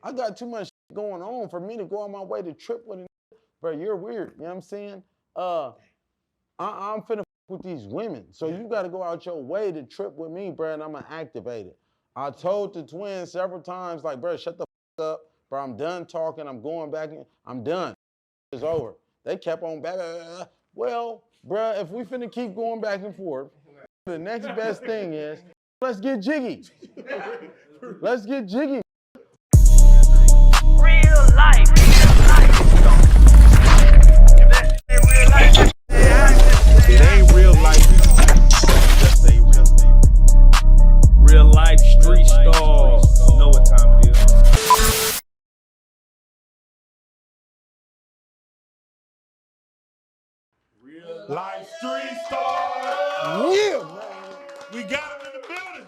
I got too much going on for me to go on my way to trip with a nigga. Bro, you're weird. You know what I'm saying? I'm finna with these women. So you got to go out your way to trip with me, bro, and I'm going to activate it. I told the twins several times, like, bro, shut the up. Bro, I'm done talking. I'm going back in. I'm done. It's over. They kept on back. Well, bro, if we finna keep going back and forth, the next best thing is, let's get jiggy. Let's get jiggy. Real life. It ain't real life. Just say real life street stars. You know what time it is. Real life street stars. Yeah, man. We got him in the building.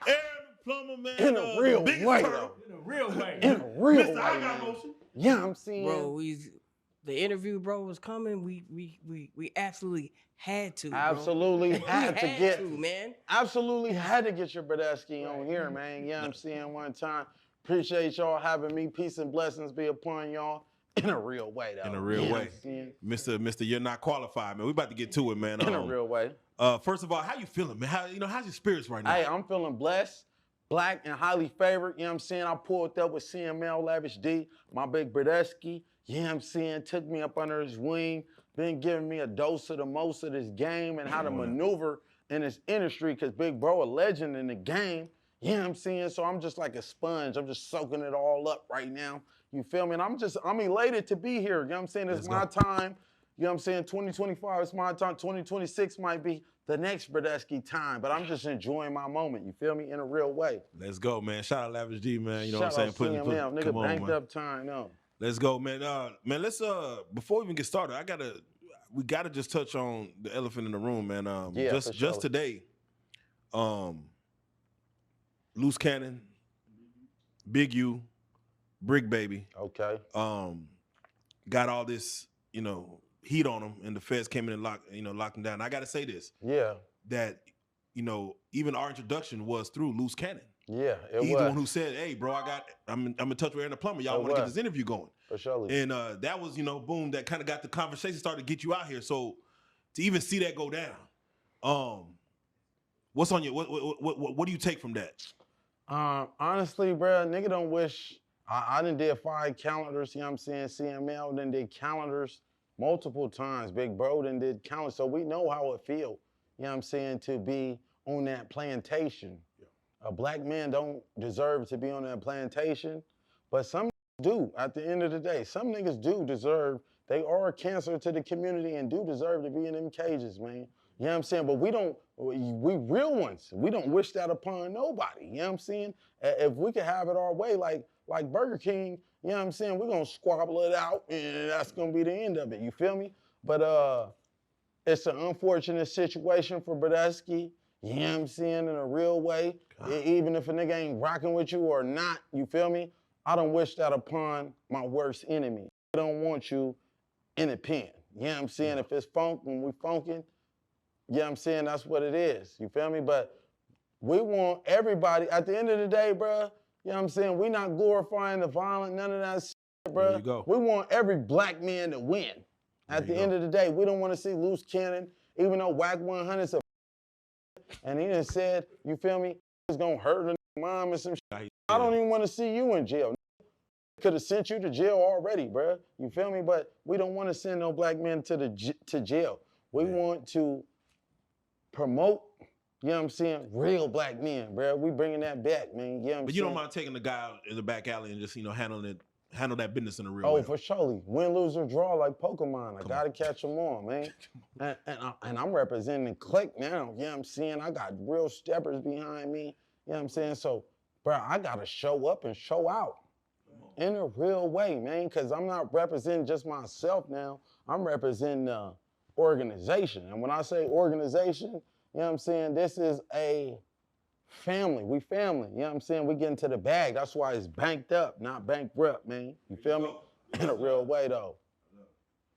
Aaron Plumber, man. In a real way, though. In a real way. In a real Mr. way, I got man. motion. Yeah, I'm seeing. Bro, the interview, bro, was coming. We absolutely had to. Absolutely Bro. had to get, man. absolutely had to get your Bradesky on here, man. Yeah, I'm seeing one time. Appreciate y'all having me. Peace and blessings be upon y'all in a real way, though. In a real way. Mr. You're not qualified, man. We about to get to it, man. In a real way. First of all, how you feeling, man? How's your spirits right now? Hey, I'm feeling blessed, black, and highly favored. You know what I'm saying? I pulled up with CML Lavish D, my big Bradesky. You know what I'm saying? Took me up under his wing, been giving me a dose of the most of this game and how to maneuver in this industry, because big bro, a legend in the game. You know what I'm saying? So I'm just like a sponge. I'm just soaking it all up right now. You feel me? And I'm elated to be here. You know what I'm saying? It's my time. You know what I'm saying? 2025 is my time. 2026 might be the next Bradesky time, but I'm just enjoying my moment. You feel me? In a real way. Let's go, man. Shout out Lavish D, man. You know Shout what I'm out saying? CML, nigga, come on, banked man. up time, no. Let's go, man. Man, let's before we even get started, we gotta just touch on the elephant in the room, man. Yeah, just for sure. today, Loose Cannon, Big U, Brick Baby, Okay. got all this, heat on them, and the feds came in and locked them down. I gotta say this, Yeah. that, even our introduction was through Loose Cannon. Yeah, it He's was. the one who said, "Hey, bro, I'm in touch with Aaron the Plumber. Y'all want to get this interview going?" For sure. And that was, boom, that kind of got the conversation started to get you out here. So to even see that go down, what's on your what do you take from that? Honestly, bro, nigga don't wish. I done did 5 calendars, you know what I'm saying? CML done did calendars multiple times. Big bro done did calendars. So we know how it feel, you know what I'm saying, to be on that plantation. A black man don't deserve to be on that plantation, but some do at the end of the day. Some niggas do deserve, they are a cancer to the community and do deserve to be in them cages, man. You know what I'm saying? But we real ones, we don't wish that upon nobody, you know what I'm saying? If we could have it our way, like Burger King, you know what I'm saying? We're gonna squabble it out and that's gonna be the end of it, you feel me? But it's an unfortunate situation for Bradesky. You know what I'm saying, in a real way. Even if a nigga ain't rocking with you or not, you feel me? I don't wish that upon my worst enemy. I don't want you in a pen. You know what I'm saying? If it's funk, when we funkin', you know what I'm saying, that's what it is. You feel me? But we want everybody, at the end of the day, bruh, you know what I'm saying? We not glorifying the violent, none of that shit, bruh. There you go. We want every black man to win. At the end of the day, we don't want to see Loose Cannon, even though Wack100's a and he done said, you feel me, it's gonna hurt a mom and some shit. I don't even want to see you in jail. Could have sent you to jail already, bruh. You feel me? But we don't want to send no black men to jail. We want to promote, you know what I'm saying, real black men, bruh. We bringing that back, man. You know what I'm saying? But you don't mind taking the guy out in the back alley and just, handle that business in a real way. Oh, for surely. Win, lose, or draw like Pokemon. I gotta catch them all, man. and I'm representing the clique now. You know what I'm saying? I got real steppers behind me. You know what I'm saying? So, bro, I gotta show up and show out in a real way, man, because I'm not representing just myself now. I'm representing the organization. And when I say organization, you know what I'm saying? This is a family. We family. You know what I'm saying? We get into the bag. That's why it's banked up, not bankrupt, man. You feel me? In a real way, though.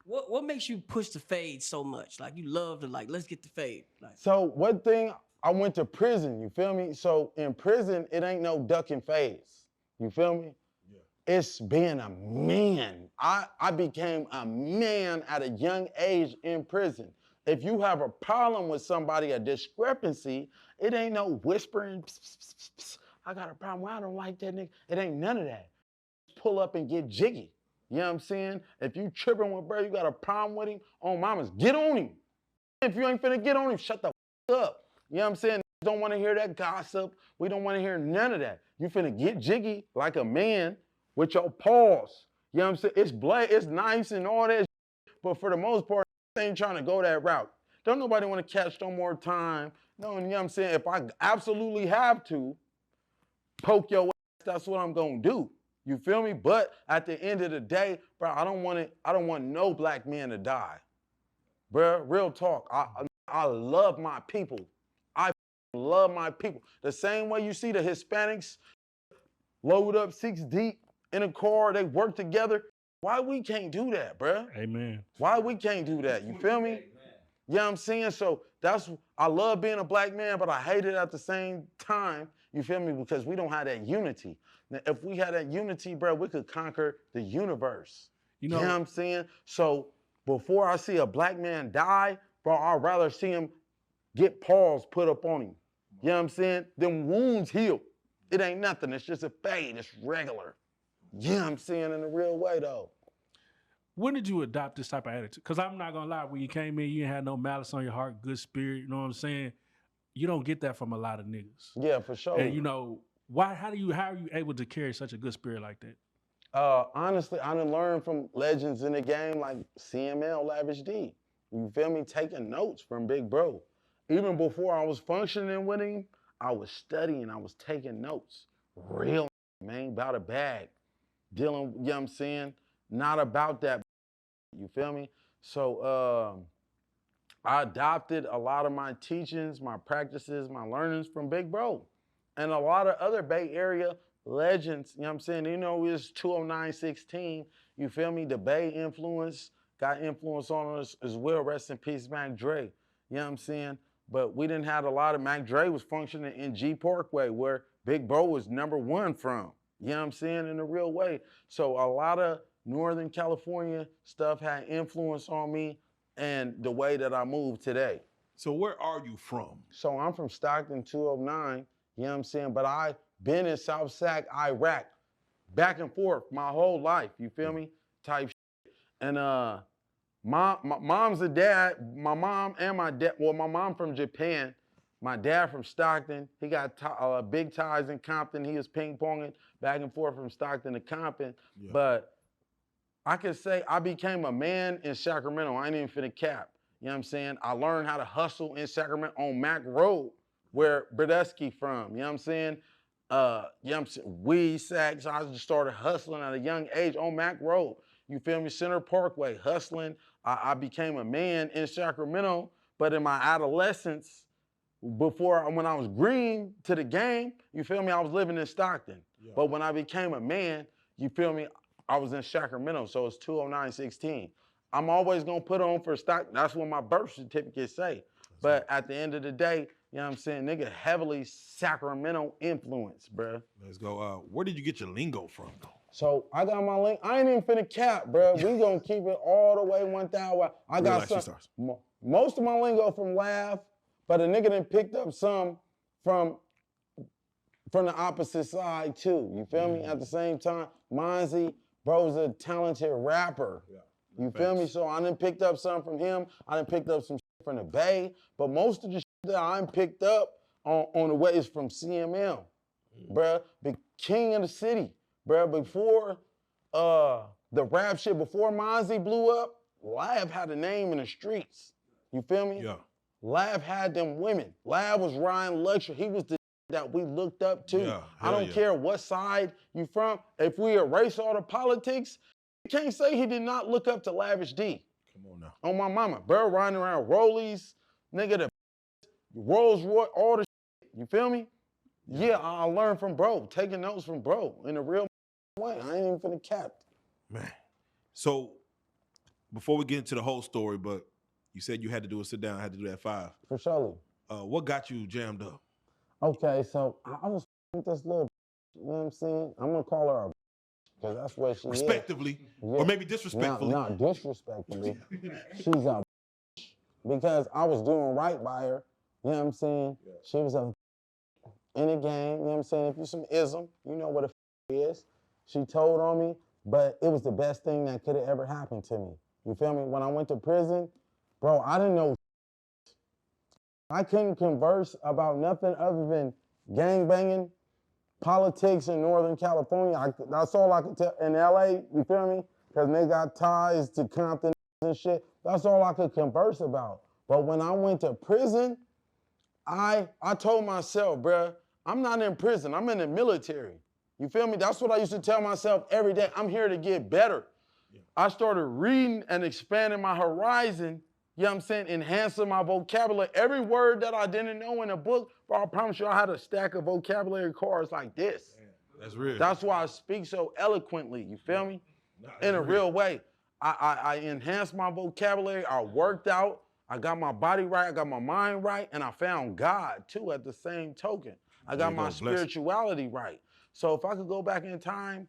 What makes you push the fade so much? Like, you love to, let's get the fade. So one thing, I went to prison, you feel me? So in prison, it ain't no ducking fades. You feel me? Yeah. It's being a man. I became a man at a young age in prison. If you have a problem with somebody, a discrepancy, it ain't no whispering, pss, pss, pss, pss, I got a problem. Well, I don't like that nigga. It ain't none of that. Pull up and get jiggy. You know what I'm saying? If you tripping with bro, you got a problem with him, on mamas, get on him. If you ain't finna get on him, shut the up. You know what I'm saying? Don't want to hear that gossip. We don't want to hear none of that. You finna get jiggy like a man with your paws. You know what I'm saying? It's nice and all that, but for the most part, ain't trying to go that route. Don't nobody want to catch no more time. No, you know what I'm saying? If I absolutely have to poke your ass, that's what I'm gonna do. You feel me? But at the end of the day, bro, I don't want no black man to die. Bro, real talk. I love my people. I love my people. The same way you see the Hispanics load up 6 deep in a car, they work together. Why we can't do that, bro? Amen. Why we can't do that? You feel me? You know what I'm saying? So I love being a black man, but I hate it at the same time. You feel me? Because we don't have that unity. Now, if we had that unity, bro, we could conquer the universe. You know what I'm saying? So before I see a black man die, bro, I'd rather see him get paws put up on him. You know what I'm saying? Them wounds heal. It ain't nothing. It's just a fade. It's regular. You know what I'm saying? In a real way, though. When did you adopt this type of attitude? Because I'm not gonna lie, when you came in, you didn't have no malice on your heart, good spirit. You know what I'm saying? You don't get that from a lot of niggas. Yeah, for sure. And you know, how are you able to carry such a good spirit like that? Honestly, I done learned from legends in the game like CML, Lavish D. You feel me? Taking notes from Big Bro. Even before I was functioning with him, I was studying, I was taking notes. Real, man, about a bag. Dealing, you know what I'm saying? Not about that, you feel me? So I adopted a lot of my teachings, my practices, my learnings from Big Bro. And a lot of other Bay Area legends, you know what I'm saying? You know, it's 20916, you feel me? The Bay influence, got influence on us as well. Rest in peace, Mac Dre. You know what I'm saying? But we didn't have a lot of, Mac Dre was functioning in G Parkway where Big Bro was #1 from. You know what I'm saying? In a real way. So a lot of Northern California stuff had influence on me and the way that I move today. So where are you from? So I'm from Stockton 209, you know what I'm saying? But I've been in South Sac, Iraq, back and forth my whole life, you feel me? Type shit. And my mom's a dad, my mom and my dad, well, my mom from Japan, my dad from Stockton. He got big ties in Compton. He was ping-ponging back and forth from Stockton to Compton. Yeah. But I could say I became a man in Sacramento. I ain't even finna cap. You know what I'm saying? I learned how to hustle in Sacramento on Mac Road, where Brodesky from. You know what I'm saying? You know what I'm saying? Weed sacks. I just started hustling at a young age on Mac Road. You feel me? Center Parkway, hustling. I became a man in Sacramento, but in my adolescence, when I was green to the game, you feel me? I was living in Stockton. Yeah. But when I became a man, you feel me? I was in Sacramento, so it's 20916. I'm always gonna put on for Stockton. That's what my birth certificate say. But at the end of the day, you know what I'm saying? Nigga, heavily Sacramento influence, bruh. Let's go. Where did you get your lingo from, though? So I got my link. I ain't even finna cap, bruh. We gonna keep it all the way 1,000. I got some. Most of my lingo from Laugh, but a nigga done picked up some from the opposite side too. You feel me? At the same time, Monzy, bro's a talented rapper. Yeah. You feel me? So I done picked up some from him. I done picked up some shit from the Bay, but most of the shit that I done picked up on the way is from CML, bruh. The king of the city, bruh. Before the rap shit, before Monzy blew up, Lav had a name in the streets. You feel me? Yeah. Lav had them women. Lav was Ryan Luxury. He was the that we looked up to. Yeah, I don't care what side you from. If we erase all the politics, you can't say he did not look up to Lavish D. Come on now. On my mama. Bro riding around Rollies, nigga, the Rolls Royce, all the shit. You feel me? Yeah, I learned from bro, taking notes from bro in a real way. I ain't even finna cap. Man. So before we get into the whole story, but you said you had to do a sit down, had to do that 5. For sure. What got you jammed up? Okay, so I was with this little you know what I'm saying? I'm gonna call her a because that's what she Respectively, is. or maybe disrespectfully. Not disrespectfully. She's a because I was doing right by her. You know what I'm saying? Yeah. She was in the game, you know what I'm saying? If you some ism, you know what a is. She told on me, but it was the best thing that could have ever happened to me. You feel me? When I went to prison, bro, I didn't know. I couldn't converse about nothing other than gang banging, politics in Northern California. That's all I could tell. In LA, you feel me? Because they got ties to Compton and shit. That's all I could converse about. But when I went to prison, I told myself, bruh, I'm not in prison. I'm in the military. You feel me? That's what I used to tell myself every day. I'm here to get better. Yeah. I started reading and expanding my horizon, you know what I'm saying? Enhancing my vocabulary. Every word that I didn't know in a book, bro, I promise you I had a stack of vocabulary cards like this. Man, that's real. That's why I speak so eloquently, you feel me? In a real way. I enhanced my vocabulary, I worked out, I got my body right, I got my mind right, and I found God too at the same token. I got my spirituality right. So if I could go back in time,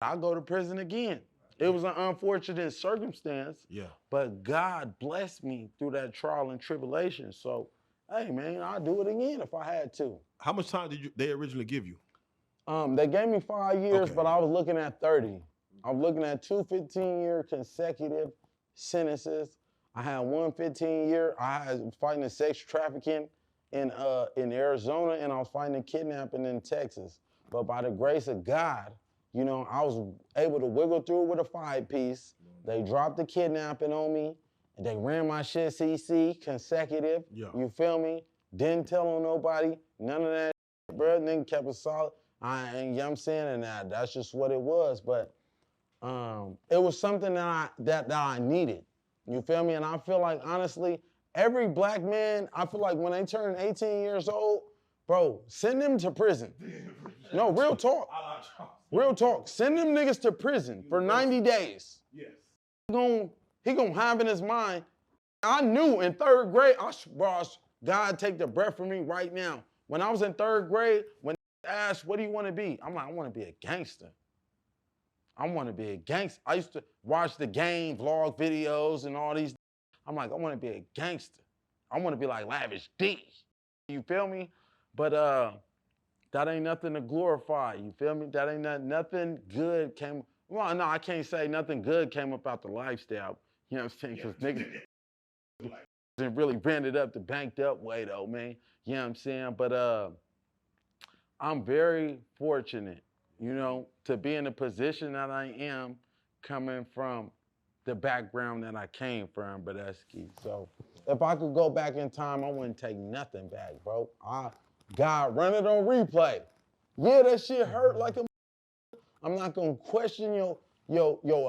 I'd go to prison again. It was an unfortunate circumstance, but God blessed me through that trial and tribulation. So, hey man, I'd do it again if I had to. How much time did they originally give you? They gave me 5 years, but I was looking at 30. I was looking at 2 15-year consecutive sentences. I had 1 15-year. I was fighting sex trafficking in Arizona, and I was fighting kidnapping in Texas. But by the grace of God, you know, I was able to wiggle through with a 5-piece. They dropped the kidnapping on me, and they ran my shit CC consecutive. Yeah. You feel me? Didn't tell on nobody. None of that, bro. Nigga kept it solid. You know what I'm saying? And that's just what it was. But it was something that I needed. You feel me? And I feel like, honestly, every black man, I feel like when they turn 18 years old, bro, send them to prison. No, real talk. Real talk. Send them niggas to prison for 90 days. Yes. He gonna have in his mind, I knew in 3rd grade, God take the breath from me right now. When I was in 3rd grade, when they asked, what do you want to be? I'm like, I want to be a gangster. I want to be a gangster. I used to watch the game, vlog videos and all these. I'm like, I want to be a gangster. I want to be like Lavish D. You feel me? But that ain't nothing to glorify. You feel me? That ain't nothing good came. Well, no, I can't say nothing good came up out the lifestyle. You know what I'm saying? Because niggas didn't really bend it up the banked up way though, man. You know what I'm saying? But I'm very fortunate, you know, to be in the position that I am coming from the background that I came from, Badesky. So if I could go back in time, I wouldn't take nothing back, bro. God, run it on replay. Yeah, that shit hurt like a. I'm not gonna question your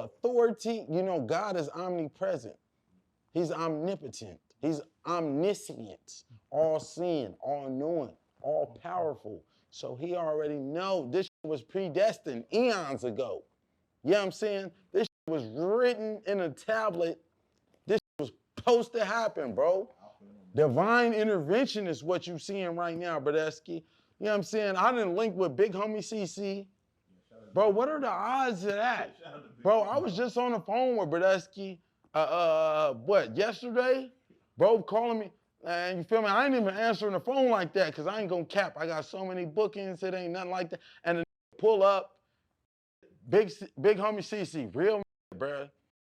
authority. You know, God is omnipresent. He's omnipotent. He's omniscient, all-seeing, all-knowing, all-powerful. So he already know this shit was predestined eons ago. You know what I'm saying? This shit was written in a tablet. This shit was supposed to happen, bro. Divine intervention is what you're seeing right now, Badesky. You know what I'm saying? I didn't link with Big Homie CC. Bro, what are the odds of that? Bro, I was just on the phone with Badesky, yesterday? Bro calling me, and you feel me? I ain't even answering the phone like that because I ain't gonna cap. I got so many bookings, it ain't nothing like that. And then pull up, Big Homie CC, real bro.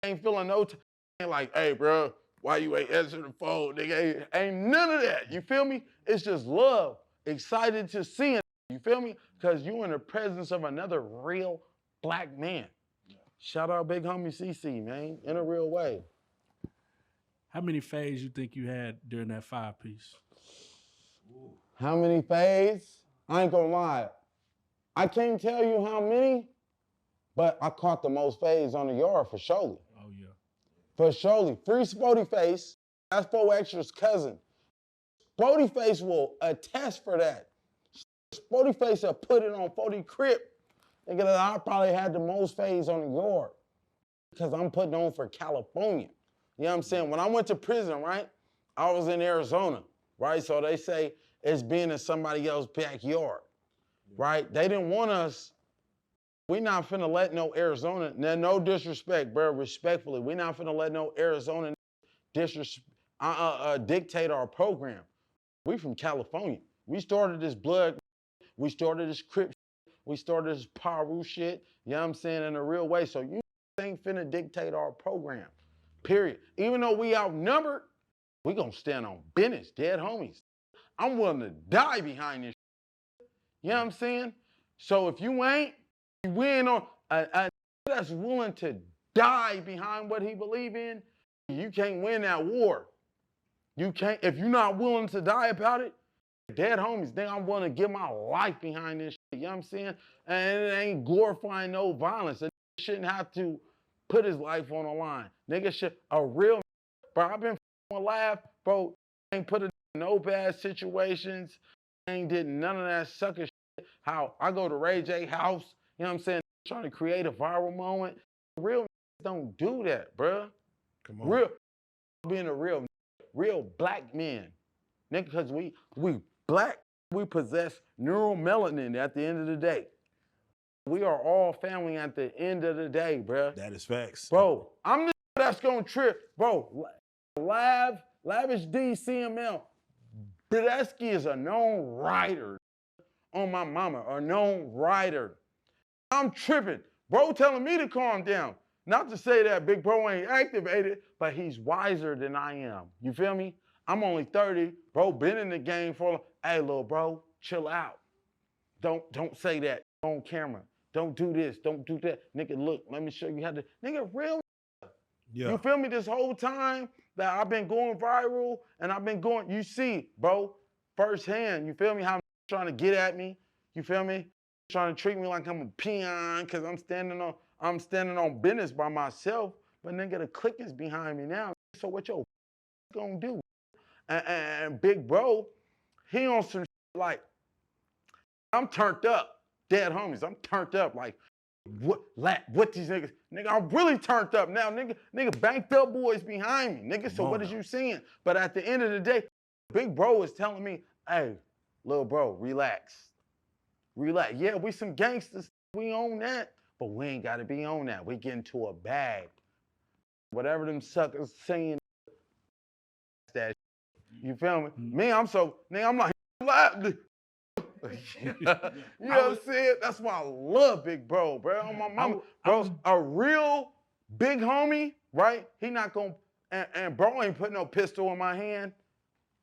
Ain't feeling no time. Like, hey, bro, why you ain't answering the phone, nigga? Ain't none of that. You feel me? It's just love. Excited to see it. You feel me? Because you in the presence of another real black man. Shout out Big Homie CC, man, in a real way. How many fades you think you had during that 5-piece? How many fades? I ain't gonna lie. I can't tell you how many, but I caught the most fades on the yard for surely. Oh, yeah. For surely. Free Spody Face. That's 4Extra's cousin. Spody Face will attest for that. Spody Face will put it on 40 Crip. Nigga, I probably had the most fades on the yard because I'm putting on for California. You know what I'm saying? When I went to prison, right, I was in Arizona, right? So they say it's being in somebody else's backyard. right? They didn't want us. We not finna let no Arizona, now no disrespect, bro, respectfully, we not finna let no Arizona dictate our program. We from California. We started this blood, we started this Crip, we started this Paru shit, you know what I'm saying, in a real way. So you ain't finna dictate our program, period. Even though we outnumbered, we gonna stand on business, dead homies. I'm willing to die behind this. You know what I'm saying? So if you ain't, you win on a that's willing to die behind what he believe in, you can't win that war. You can't, if you're not willing to die about it, dead homies, then I'm willing to give my life behind this shit, you know what I'm saying? And it ain't glorifying no violence. A shouldn't have to put his life on the line. Nigga should, a real, bro, I've been laugh, bro, ain't put in no bad situations, ain't did none of that sucker shit. How I go to Ray J house, you know what I'm saying, trying to create a viral moment. Real don't do that, bro. Come on. Real, being a real black men, nigga, because we black, we possess neuromelanin at the end of the day. We are all family at the end of the day, bro. That is facts. Bro, I'm the that's gonna trip. Bro, Lavish D, CML, Bradesky is a known writer. On my mama, a known writer. I'm tripping. Bro telling me to calm down. Not to say that Big Bro ain't activated, but he's wiser than I am. You feel me? I'm only 30. Bro been in the game for, hey, little bro, chill out. Don't say that on camera. Don't do this. Don't do that. Nigga, look, let me show you how to. Nigga, real. Yeah. You feel me? This whole time that I've been going viral and I've been going, you see, bro, firsthand, you feel me? How trying to get at me, you feel me? Trying to treat me like I'm a peon because I'm standing on business by myself, but nigga, the clique is behind me now. So what your gonna do? And Big Bro, he on some like, I'm turned up, dead homies. I'm turned up like, what these niggas? Nigga, I'm really turned up now, nigga, banked up boys behind me, nigga. So what is you seeing? But at the end of the day, Big Bro is telling me, hey, little bro, relax. Relax. Yeah, we some gangsters. We own that. But we ain't got to be on that. We get into a bag. Whatever them suckers saying, that you feel me? Me, I'm like, you know what I'm saying? That's why I love Big Bro, bro. On my mama, bro, a real big homie, right? He not gonna, and bro ain't put no pistol in my hand.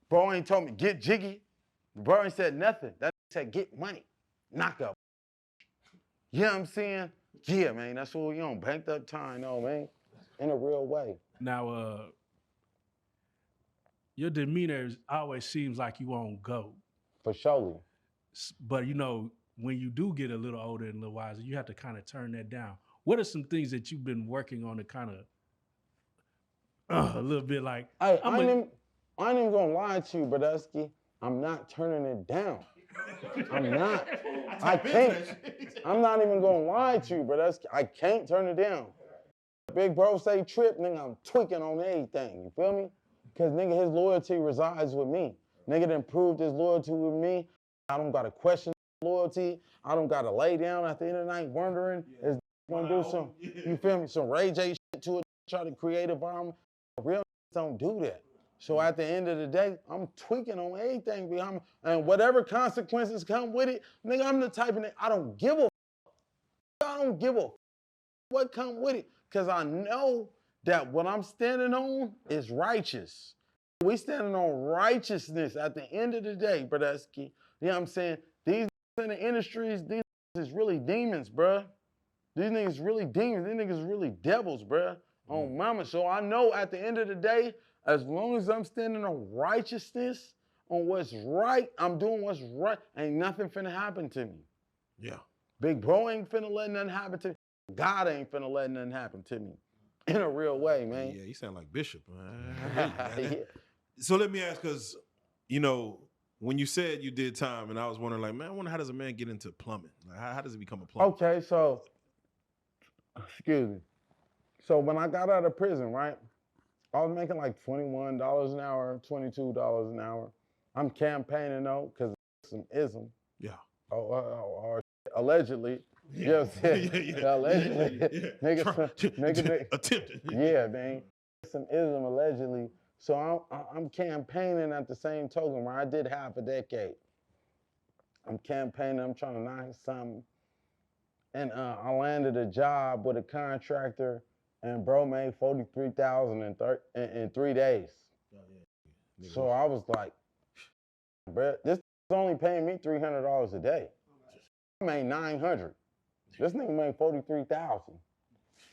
Bro ain't told me, get jiggy. Bro ain't said nothing. That said, get money. Knock up. You know what I'm saying? Yeah, man, that's what we on. Banked up time, though, man. In a real way. Now, your demeanor always seems like you won't go. For sure. But, you know, when you do get a little older and a little wiser, you have to kind of turn that down. What are some things that you've been working on to kind of, a little bit like... Hey, I ain't even gonna lie to you, Bradesky. I'm not turning it down. I'm not. I can't. I'm not even gonna lie to you, Bradesky. I can't turn it down. Big Bro say trip, nigga, I'm tweaking on everything. You feel me? Because, nigga, his loyalty resides with me. Nigga done proved his loyalty with me. I don't gotta question loyalty. I don't gotta lay down at the end of the night wondering, is gonna do some, you feel me, some Ray J shit to it, try to create a environment. Real don't do that. So at the end of the day, I'm tweaking on everything behind me. And whatever consequences come with it, nigga, I'm the type of nigga, I don't give a what come with it. Because I know that what I'm standing on is righteous. We standing on righteousness at the end of the day, Bradesky. You know what I'm saying? These in the industries, these is really demons, bruh. These niggas really demons. These niggas really devils, bruh. On mama. So I know at the end of the day, as long as I'm standing on righteousness, on what's right, I'm doing what's right, ain't nothing finna happen to me. Yeah. Big Bro ain't finna let nothing happen to me. God ain't finna let nothing happen to me. In a real way, man. Yeah, you sound like Bishop, man. Yeah. So let me ask, because, you know, when you said you did time, and I was wondering, like, man, I wonder how does a man get into plumbing? Like, how does he become a plumber? Okay, so, excuse me. So when I got out of prison, right, I was making like $21 an hour, $22 an hour. I'm campaigning though, because it's some ism. Yeah. Allegedly. You know what I'm saying? Allegedly. Nigga, attempted. yeah, man. Some ism allegedly. So I'm campaigning at the same token where I did half a decade. I'm campaigning, I'm trying to knock something. And I landed a job with a contractor, and bro made $43,000 in 3 days. So I was like, bro, this is only paying me $300 a day. I made $900. This nigga made $43,000.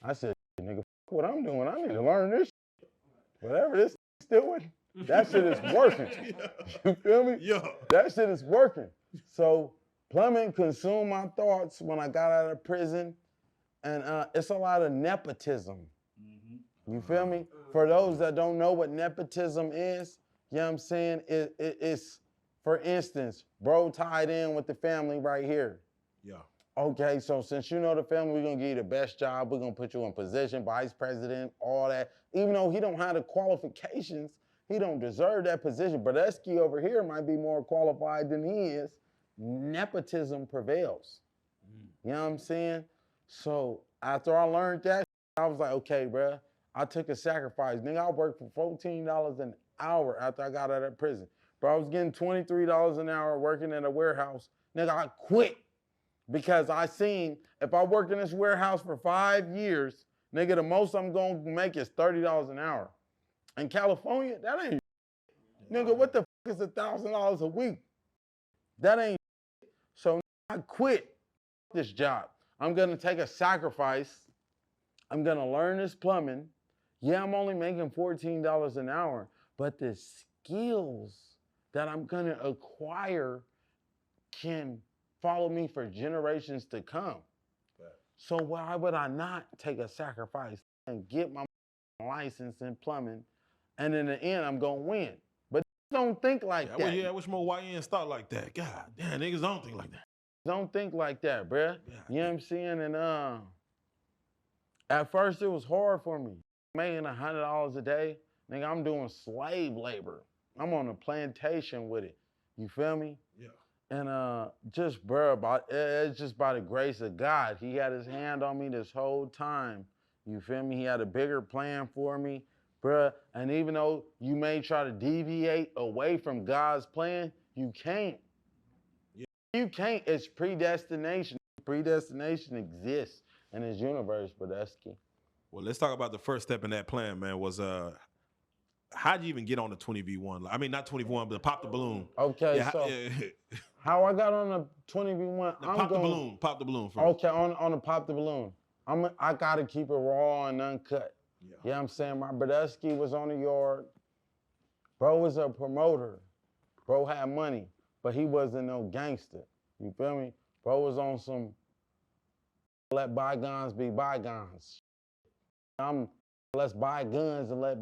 I said, nigga, fuck what I'm doing. I need to learn this shit. Whatever this is doing, that shit is working. You feel me? Yeah. That shit is working. So plumbing consumed my thoughts when I got out of prison. And it's a lot of nepotism. You feel me? For those that don't know what nepotism is, you know what I'm saying? It's, for instance, bro tied in with the family right here. Yeah. Okay, so since you know the family, we're gonna give you the best job. We're gonna put you in position, vice president, all that. Even though he don't have the qualifications, he don't deserve that position. Brodesky over here might be more qualified than he is. Nepotism prevails. You know what I'm saying? So after I learned that, I was like, okay, bruh, I took a sacrifice. Nigga, I worked for $14 an hour after I got out of prison. Bro, I was getting $23 an hour working at a warehouse. Nigga, I quit because I seen if I work in this warehouse for 5 years, nigga, the most I'm gonna make is $30 an hour. In California, that ain't nigga, what the fuck is $1,000 a week? That ain't so I quit this job. I'm gonna take a sacrifice. I'm gonna learn this plumbing. Yeah, I'm only making $14 an hour, but the skills that I'm gonna acquire can follow me for generations to come. So why would I not take a sacrifice and get my license in plumbing, and in the end, I'm gonna win? But don't think like that. Yeah, I wish more YNs thought like that. God damn, niggas don't think like that. Don't think like that, bruh. You know what I'm saying? And at first it was hard for me. Making $100 a day, nigga, I'm doing slave labor. I'm on a plantation with it. You feel me? Yeah. And just, bruh, it's just by the grace of God. He had his hand on me this whole time. You feel me? He had a bigger plan for me, bruh. And even though you may try to deviate away from God's plan, you can't. You can't. It's predestination. Predestination exists in this universe, Brodesky. Well, let's talk about the first step in that plan, man. Was how'd you even get on the 20v1? I mean, not 20v1, but pop the balloon. Okay, yeah, so how I got on the 20v1? Pop the balloon first. Okay, on the pop the balloon. I gotta keep it raw and uncut. Yeah. You know what I'm saying? My Brodesky was on the yard. Bro was a promoter. Bro had money, but he wasn't no gangster. You feel me? Bro was on some let bygones be bygones. Let's buy guns and let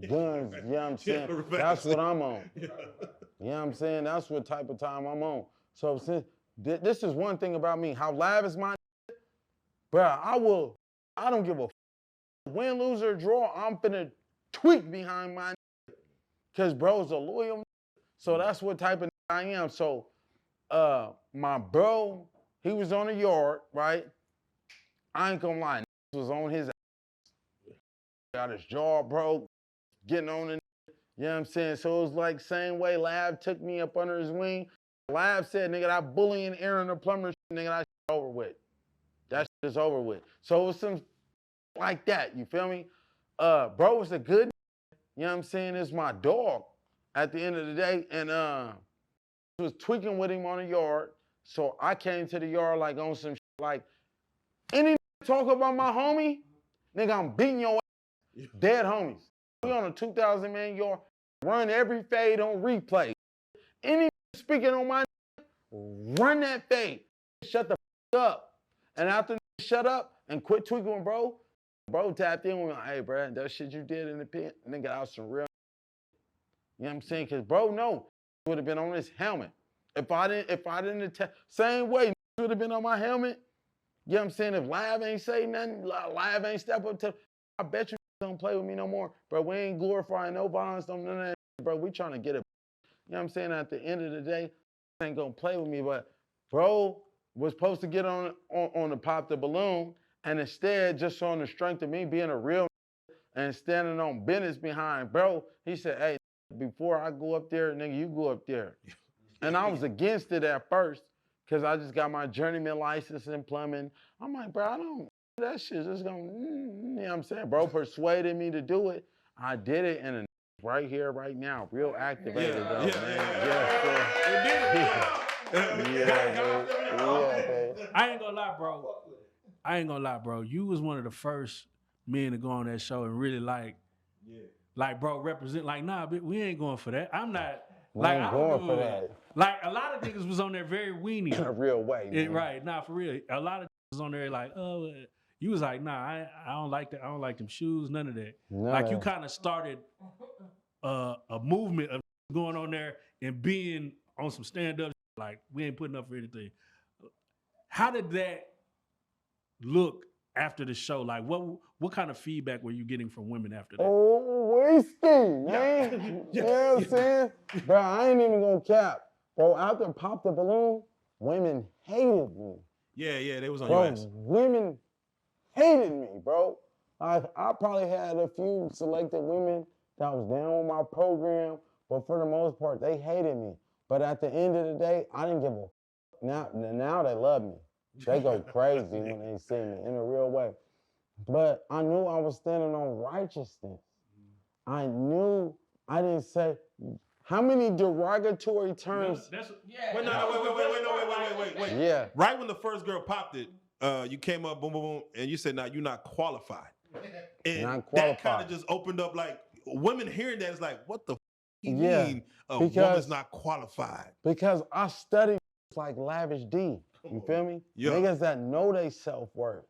guns, you know what I'm saying? That's what I'm on. You know what I'm saying? That's what type of time I'm on. So since this is one thing about me, how lavish my bro, I don't give a win, lose, or draw, I'm finna tweak behind my because bro's a loyal. So that's what type of I am. So my bro, he was on the yard, right? I ain't gonna lie, was on his ass. Got his jaw broke, getting on the, you know what I'm saying? So it was like same way Lab took me up under his wing. Lab said, nigga, that bullying Aaron the plumber, nigga, that shit over with. That shit is over with. So it was some like that, you feel me? Bro was a good, you know what I'm saying? It's my dog at the end of the day. And was tweaking with him on the yard. So I came to the yard like on some shit like, any talk about my homie, nigga, I'm beating your ass. Dead homies. We on a 2,000 man yard, run every fade on replay. Any speaking on my run that fade. Shut the up. And after shut up and quit tweaking with bro tapped in with me, hey, bro, that shit you did in the pit, nigga, I was some real. You know what I'm saying? Because bro, no, would have been on his helmet. If I didn't attack, same way, would have been on my helmet. You know what I'm saying? If Live ain't say nothing, Live ain't step up to, I bet you don't play with me no more. Bro, we ain't glorifying no violence, none of that. Bro, we trying to get it. You know what I'm saying? At the end of the day, ain't gonna play with me, but bro was supposed to get on the Pop the Balloon, and instead, just on the strength of me being a real and standing on business behind, bro, he said, hey, before I go up there, nigga, you go up there. And I was against it at first, because I just got my journeyman license in plumbing. I'm like, bro, I don't, that shit's just gonna, you know what I'm saying? Bro persuaded me to do it. I did it, and right here, right now, real activated, bro, man. I ain't gonna lie, bro. You was one of the first men to go on that show and really like, bro, represent. Like, nah, we ain't going for that. I'm not. Like, I'm going for that. Like, a lot of niggas was on there very weenie. In a real way, man. Right, nah, for real. A lot of niggas was on there like, oh, you was like, nah, I don't like that. I don't like them shoes, none of that. Like, you kind of started a movement of going on there and being on some stand-up, like, we ain't putting up for anything. How did that look after the show? Like, what kind of feedback were you getting from women after that? Oh, whiskey, man. You know what I'm saying? Bro, I ain't even gonna cap. Bro, after Pop the Balloon, women hated me. Yeah, they was on Bro, your ass. women hated me, bro. I probably had a few selected women that was down with my program, but for the most part, they hated me. But at the end of the day, I didn't give a now they love me. They go crazy when they see me in a real way. But I knew I was standing on righteousness. I knew I didn't say, how many derogatory terms? Wait. Yeah. Right when the first girl popped it, you came up, boom, boom, boom, and you said, "Now you're not qualified." And Not that kind qualified. of just opened up, like, women hearing that is like, "What the you Yeah, mean a because- woman's not qualified?" Because I studied like Lavish D. You feel me? Yeah. Niggas that know they self-worth.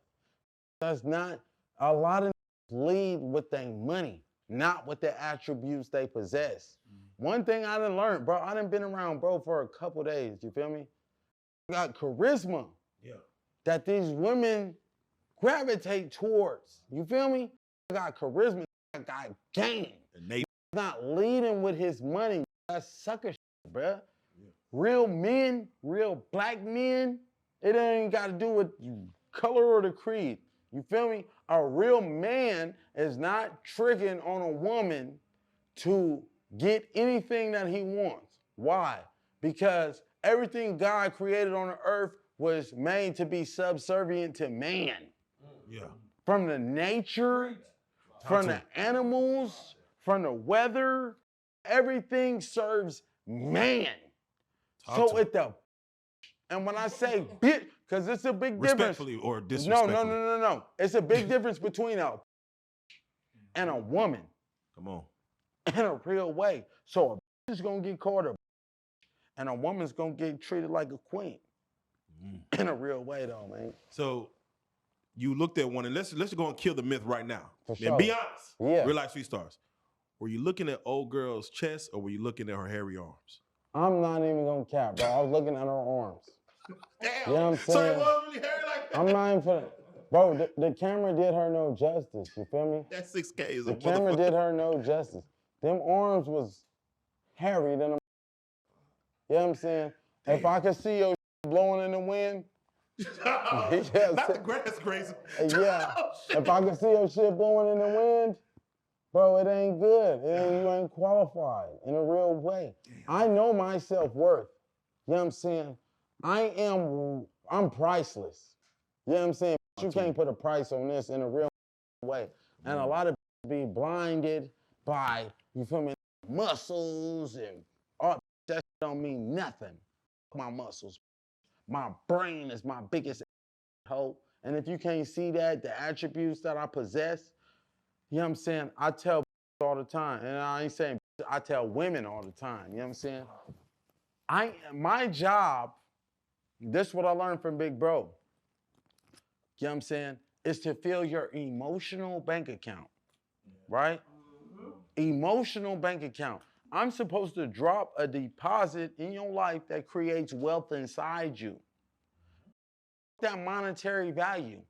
That's not, a lot of lead with their money, not with the attributes they possess. One thing I done learned, bro, I done been around, bro, for a couple days, you feel me? Got charisma that these women gravitate towards. You feel me? I got charisma, I got game. And they Not leading with his money. That's sucker shit, bruh. Real men, real black men, it ain't got to do with color or the creed. You feel me? A real man is not tricking on a woman to get anything that he wants. Why? Because everything God created on the earth was made to be subservient to man. From the nature, from the animals, from the weather, everything serves man. So it the, and when I say bitch, because it's a big difference. respectfully or disrespectfully. No. It's a big difference between a and a woman Come on. in a real way. So a bitch is gonna get called a and a woman's gonna get treated like a queen. In a real way though, man. So you looked at one, and let's go and kill the myth right now. For And sure. be honest. Yeah. Real life street stars. Were you looking at old girl's chest or were you looking at her hairy arms? I'm not even gonna cap, bro. I was looking at her arms. Damn. You know what I'm So saying? it was really hairy like that? I'm not even for bro, the camera did her no justice, you feel me? That 6K is The a camera motherfucker. did her no justice. Them arms was hairy than a. You know what I'm saying? If I could see your blowing in the wind, Not the grass grazing. yeah. If I could see your shit blowing in the wind, bro, it ain't good. You ain't qualified in a real way. I know my self-worth. You know what I'm saying? I'm priceless. You know what I'm saying? You can't put a price on this in a real way. And a lot of people be blinded by, you feel me, muscles and all that shit don't mean nothing. My muscles. My brain is my biggest hoe. And if you can't see that, the attributes that I possess, you know what I'm saying? I tell all the time, and I ain't saying I tell women all the time, you know what I'm saying? My job, this is what I learned from Big Bro, you know what I'm saying, is to fill your emotional bank account, right? Emotional bank account. I'm supposed to drop a deposit in your life that creates wealth inside you. That monetary value.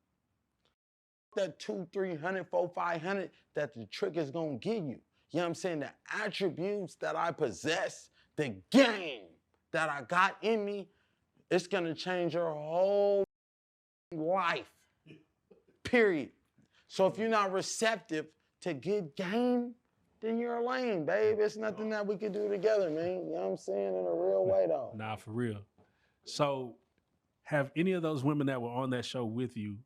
That 200, 300, 400, 500 that the trick is gonna give you. You know what I'm saying? The attributes that I possess, the game that I got in me it's gonna change your whole life, period. So if you're not receptive to good game, then you're a lame, babe. It's nothing that we can do together, man. You know what I'm saying? In a real way, though. Nah, for real. So, have any of those women that were on that show with you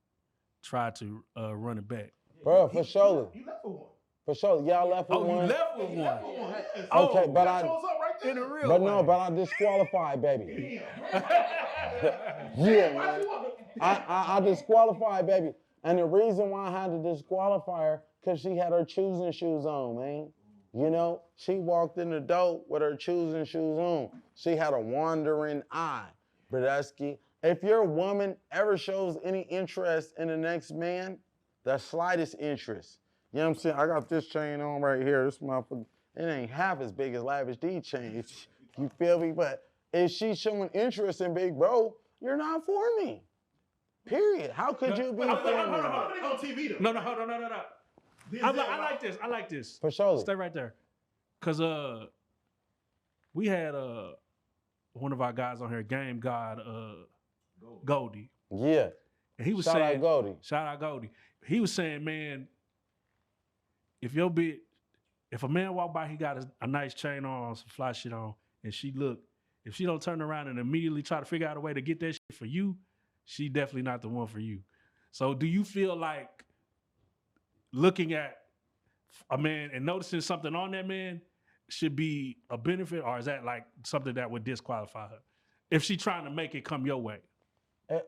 tried to run it back? Bro, for sure. You left with one. For sure. Y'all left with Oh, one? you left with one. Okay, but I... Shows up right there. In a real But way. no, but I disqualified, baby. Yeah, man. I disqualified, baby. And the reason why I had to disqualify her, because she had her choosing shoes on, man. You know, she walked in the door with her choosing shoes on. She had a wandering eye, Brodusky. If your woman ever shows any interest in the next man, the slightest interest, you know what I'm saying? I got this chain on right here. This motherfucker, it ain't half as big as Lavish D chain. You feel me? But if she's showing interest in Big Bro, you're not for me. Period. How could you be for me? Hold on TV though. No, hold on, no. I like this. I like this. For sure. Stay right there. Cause we had one of our guys on here, Game God, Goldie. Yeah. And he was Shout saying, out Goldie. Shout out Goldie. He was saying, man, if a man walk by, he got a nice chain on, some fly shit on, and if she don't turn around and immediately try to figure out a way to get that shit for you, she definitely not the one for you. So do you feel like looking at a man and noticing something on that man should be a benefit, or is that like something that would disqualify her if she's trying to make it come your way?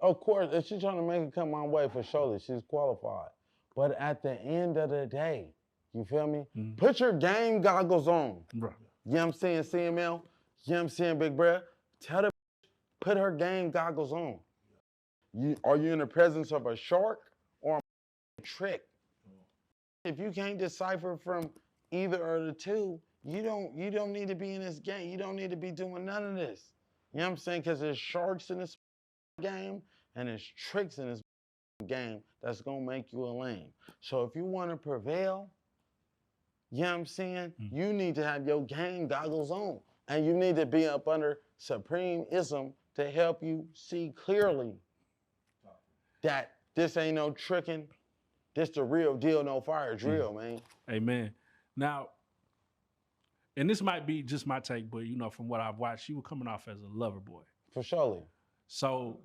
Of course, if she's trying to make it come my way, for sure, she's qualified. But at the end of the day, you feel me? Mm-hmm. Put your game goggles on. Right. You know what I'm saying, CML? You know what I'm saying, Big Bruh? Tell the put her game goggles on. Are you in the presence of a shark or a trick? If you can't decipher from either of the two, you don't need to be in this game. You don't need to be doing none of this. You know what I'm saying? Because there's sharks in this game and there's tricks in this game that's gonna make you a lame. So if you want to prevail, you know what I'm saying? You need to have your game goggles on, and you need to be up under supremeism to help you see clearly that this ain't no tricking. This the real deal, no fire drill, man. Amen. Now, and this might be just my take, but you know, from what I've watched, you were coming off as a lover boy. For surely. So,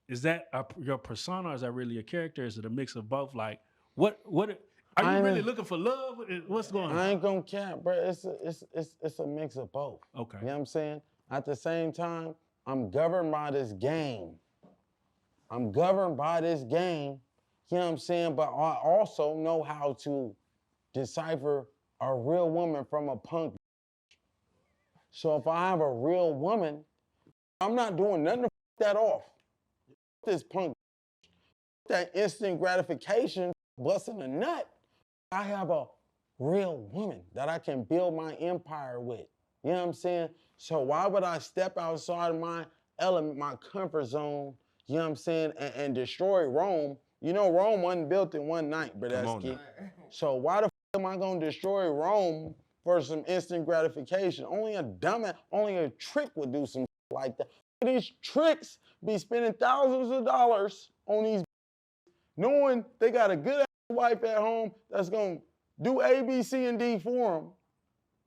is that your persona? Or is that really a character? Is it a mix of both? Like, what are you really looking for? Love? What's going on? I ain't gonna cap, bro. It's a mix of both. Okay. You know what I'm saying? At the same time, I'm governed by this game. I'm governed by this game. You know what I'm saying? But I also know how to decipher a real woman from a punk. So if I have a real woman, I'm not doing nothing to f that off. This punk, that instant gratification, busting a nut. I have a real woman that I can build my empire with. You know what I'm saying? So why would I step outside of my element, my comfort zone, you know what I'm saying, and destroy Rome? You know, Rome wasn't built in one night, Brodusky. So why the f am I gonna destroy Rome for some instant gratification? Only a trick would do some like that. These tricks be spending thousands of dollars on these, knowing they got a good wife at home that's gonna do A, B, C, and D for them,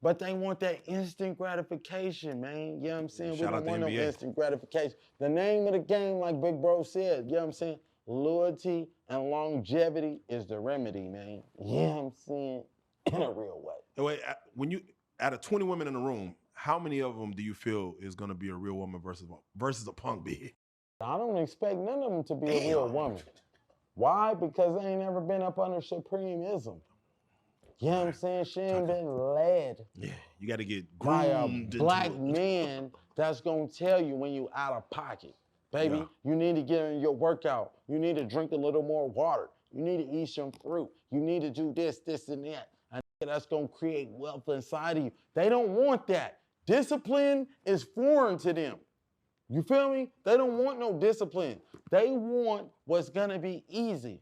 but they want that instant gratification, man. You know what I'm saying? Shout we don't want no instant gratification. The name of the game, like Big Bro said, you know what I'm saying? Loyalty and longevity is the remedy, man. You know what I'm saying? In a real way. Wait, when you, out of 20 women in the room, how many of them do you feel is gonna be a real woman versus a punk bitch? I don't expect none of them to be a real woman. Why? Because they ain't never been up under supremeism. You know what I'm saying? She ain't been led you got to get by a groomed black man that's gonna tell you when you out of pocket. Baby, you need to get in your workout. You need to drink a little more water. You need to eat some fruit. You need to do this, this, and that. And that's gonna create wealth inside of you. They don't want that. Discipline is foreign to them. You feel me? They don't want no discipline. They want what's gonna be easy.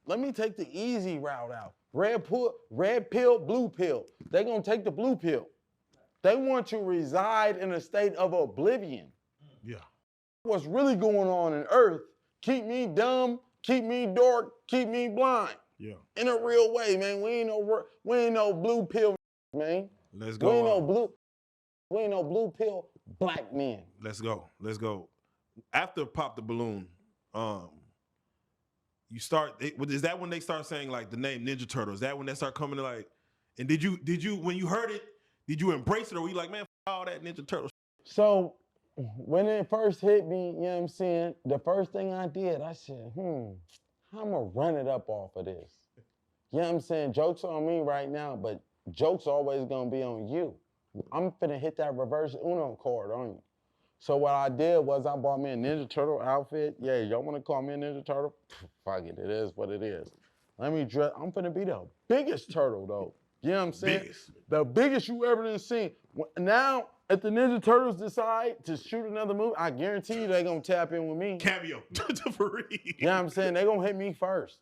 Let me take the easy route out. Red pill, blue pill. They're gonna take the blue pill. They want to reside in a state of oblivion. Yeah. what's really going on in earth. Keep me dumb, keep me dark, keep me blind. Yeah. In a real way, man. We ain't no blue pill, man. Let's go. We ain't no blue pill black men. Let's go. After Pop the Balloon, you start. Is that when they start saying like the name Ninja Turtle? Is that when they start coming to like? And did you when you heard it? Did you embrace it, or were you like, man, all that Ninja Turtle? So when it first hit me, you know what I'm saying? The first thing I did, I said, I'm gonna run it up off of this. You know what I'm saying? Joke's on me right now, but joke's always gonna be on you. I'm finna hit that reverse Uno card on you. So what I did was I bought me a Ninja Turtle outfit. Yeah, y'all wanna call me a Ninja Turtle? Fuck it is what it is. Let me dress, I'm finna be the biggest turtle though. You know what I'm saying? Biggest. The biggest you ever done seen. Now, if the Ninja Turtles decide to shoot another movie, I guarantee you they gonna tap in with me. Cameo. For real. You know what I'm saying? They gonna hit me first.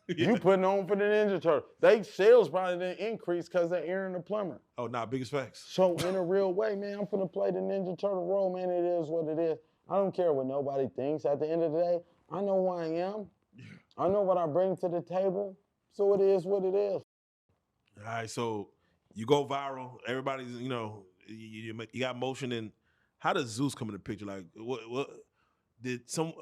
Yeah. You putting on for the Ninja Turtle. They sales probably didn't increase because they're airing the Plumber. Oh, nah, biggest facts. So in a real way, man, I'm finna play the Ninja Turtle role, man. It is what it is. I don't care what nobody thinks. At the end of the day, I know who I am. Yeah. I know what I bring to the table. So it is what it is. All right, so you go viral. Everybody's, you got motion. And how does Zeus come in the picture? Like,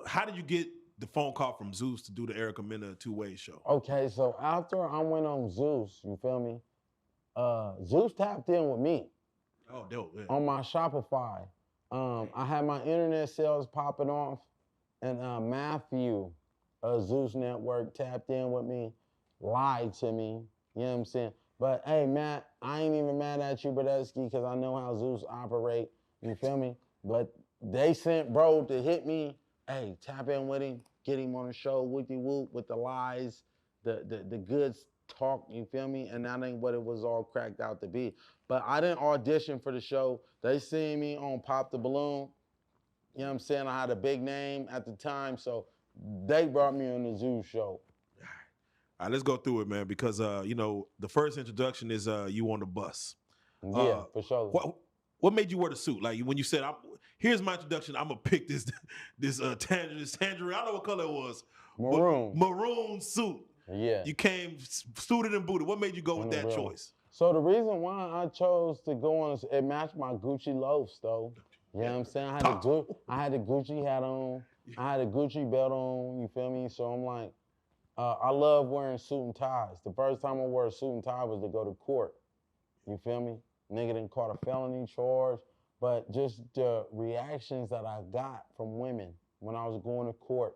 how did you get the phone call from Zeus to do the Erica Mena two-way show? Okay, so after I went on Zeus, you feel me? Zeus tapped in with me. Oh, dope. Yeah. On my Shopify. I had my internet sales popping off, and Matthew, Zeus Network, tapped in with me, lied to me. You know what I'm saying? But hey, Matt, I ain't even mad at you, Badesky, because I know how Zeus operate. You feel me? But they sent bro to hit me. Hey, tap in with him, get him on the show, whoopty whoop, with the lies, the good talk, you feel me? And that ain't what it was all cracked out to be. But I didn't audition for the show. They seen me on Pop the Balloon. You know what I'm saying? I had a big name at the time, so they brought me on the Zeus show. All right, let's go through it, man, because, the first introduction is you on the bus. Yeah, for sure. What made you wear the suit? Like, when you said, here's my introduction, I'm going to pick this tangerine, I don't know what color it was. Maroon. Maroon suit. Yeah. You came suited and booted. What made you go with that choice? So the reason why I chose to go on, it matched my Gucci loafs, though. You know what I'm saying? I had the Gucci hat on. I had a Gucci belt on, you feel me? So I'm like, I love wearing suit and ties. The first time I wore a suit and tie was to go to court. You feel me? Nigga didn't caught a felony charge, but just the reactions that I got from women when I was going to court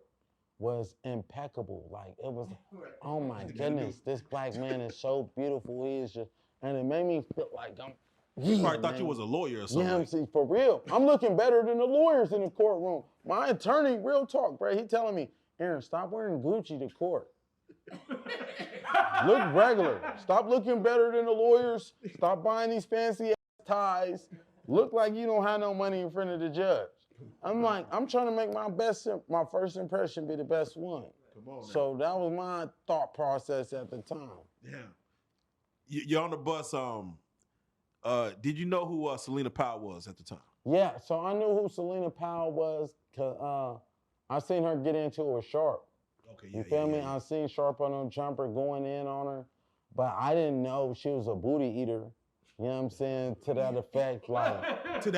was impeccable. Like, it was, oh my goodness, this black man is so beautiful. He is just, and it made me feel like You probably thought you was a lawyer or something. Yeah, see, for real. I'm looking better than the lawyers in the courtroom. My attorney, real talk, bro, he telling me, Aaron, stop wearing Gucci to court. Look regular. Stop looking better than the lawyers. Stop buying these fancy ass ties. Look like you don't have no money in front of the judge. I'm like, I'm trying to make my first impression be the best one. Come on, so that was my thought process at the time. Yeah. You're on the bus. Did you know who Selena Powell was at the time? Yeah, so I knew who Selena Powell was because I seen her get into it with Sharp. Okay, yeah, you feel me? I seen Sharp on her jumper going in on her, but I didn't know she was a booty eater. You know what I'm saying? To that effect, like,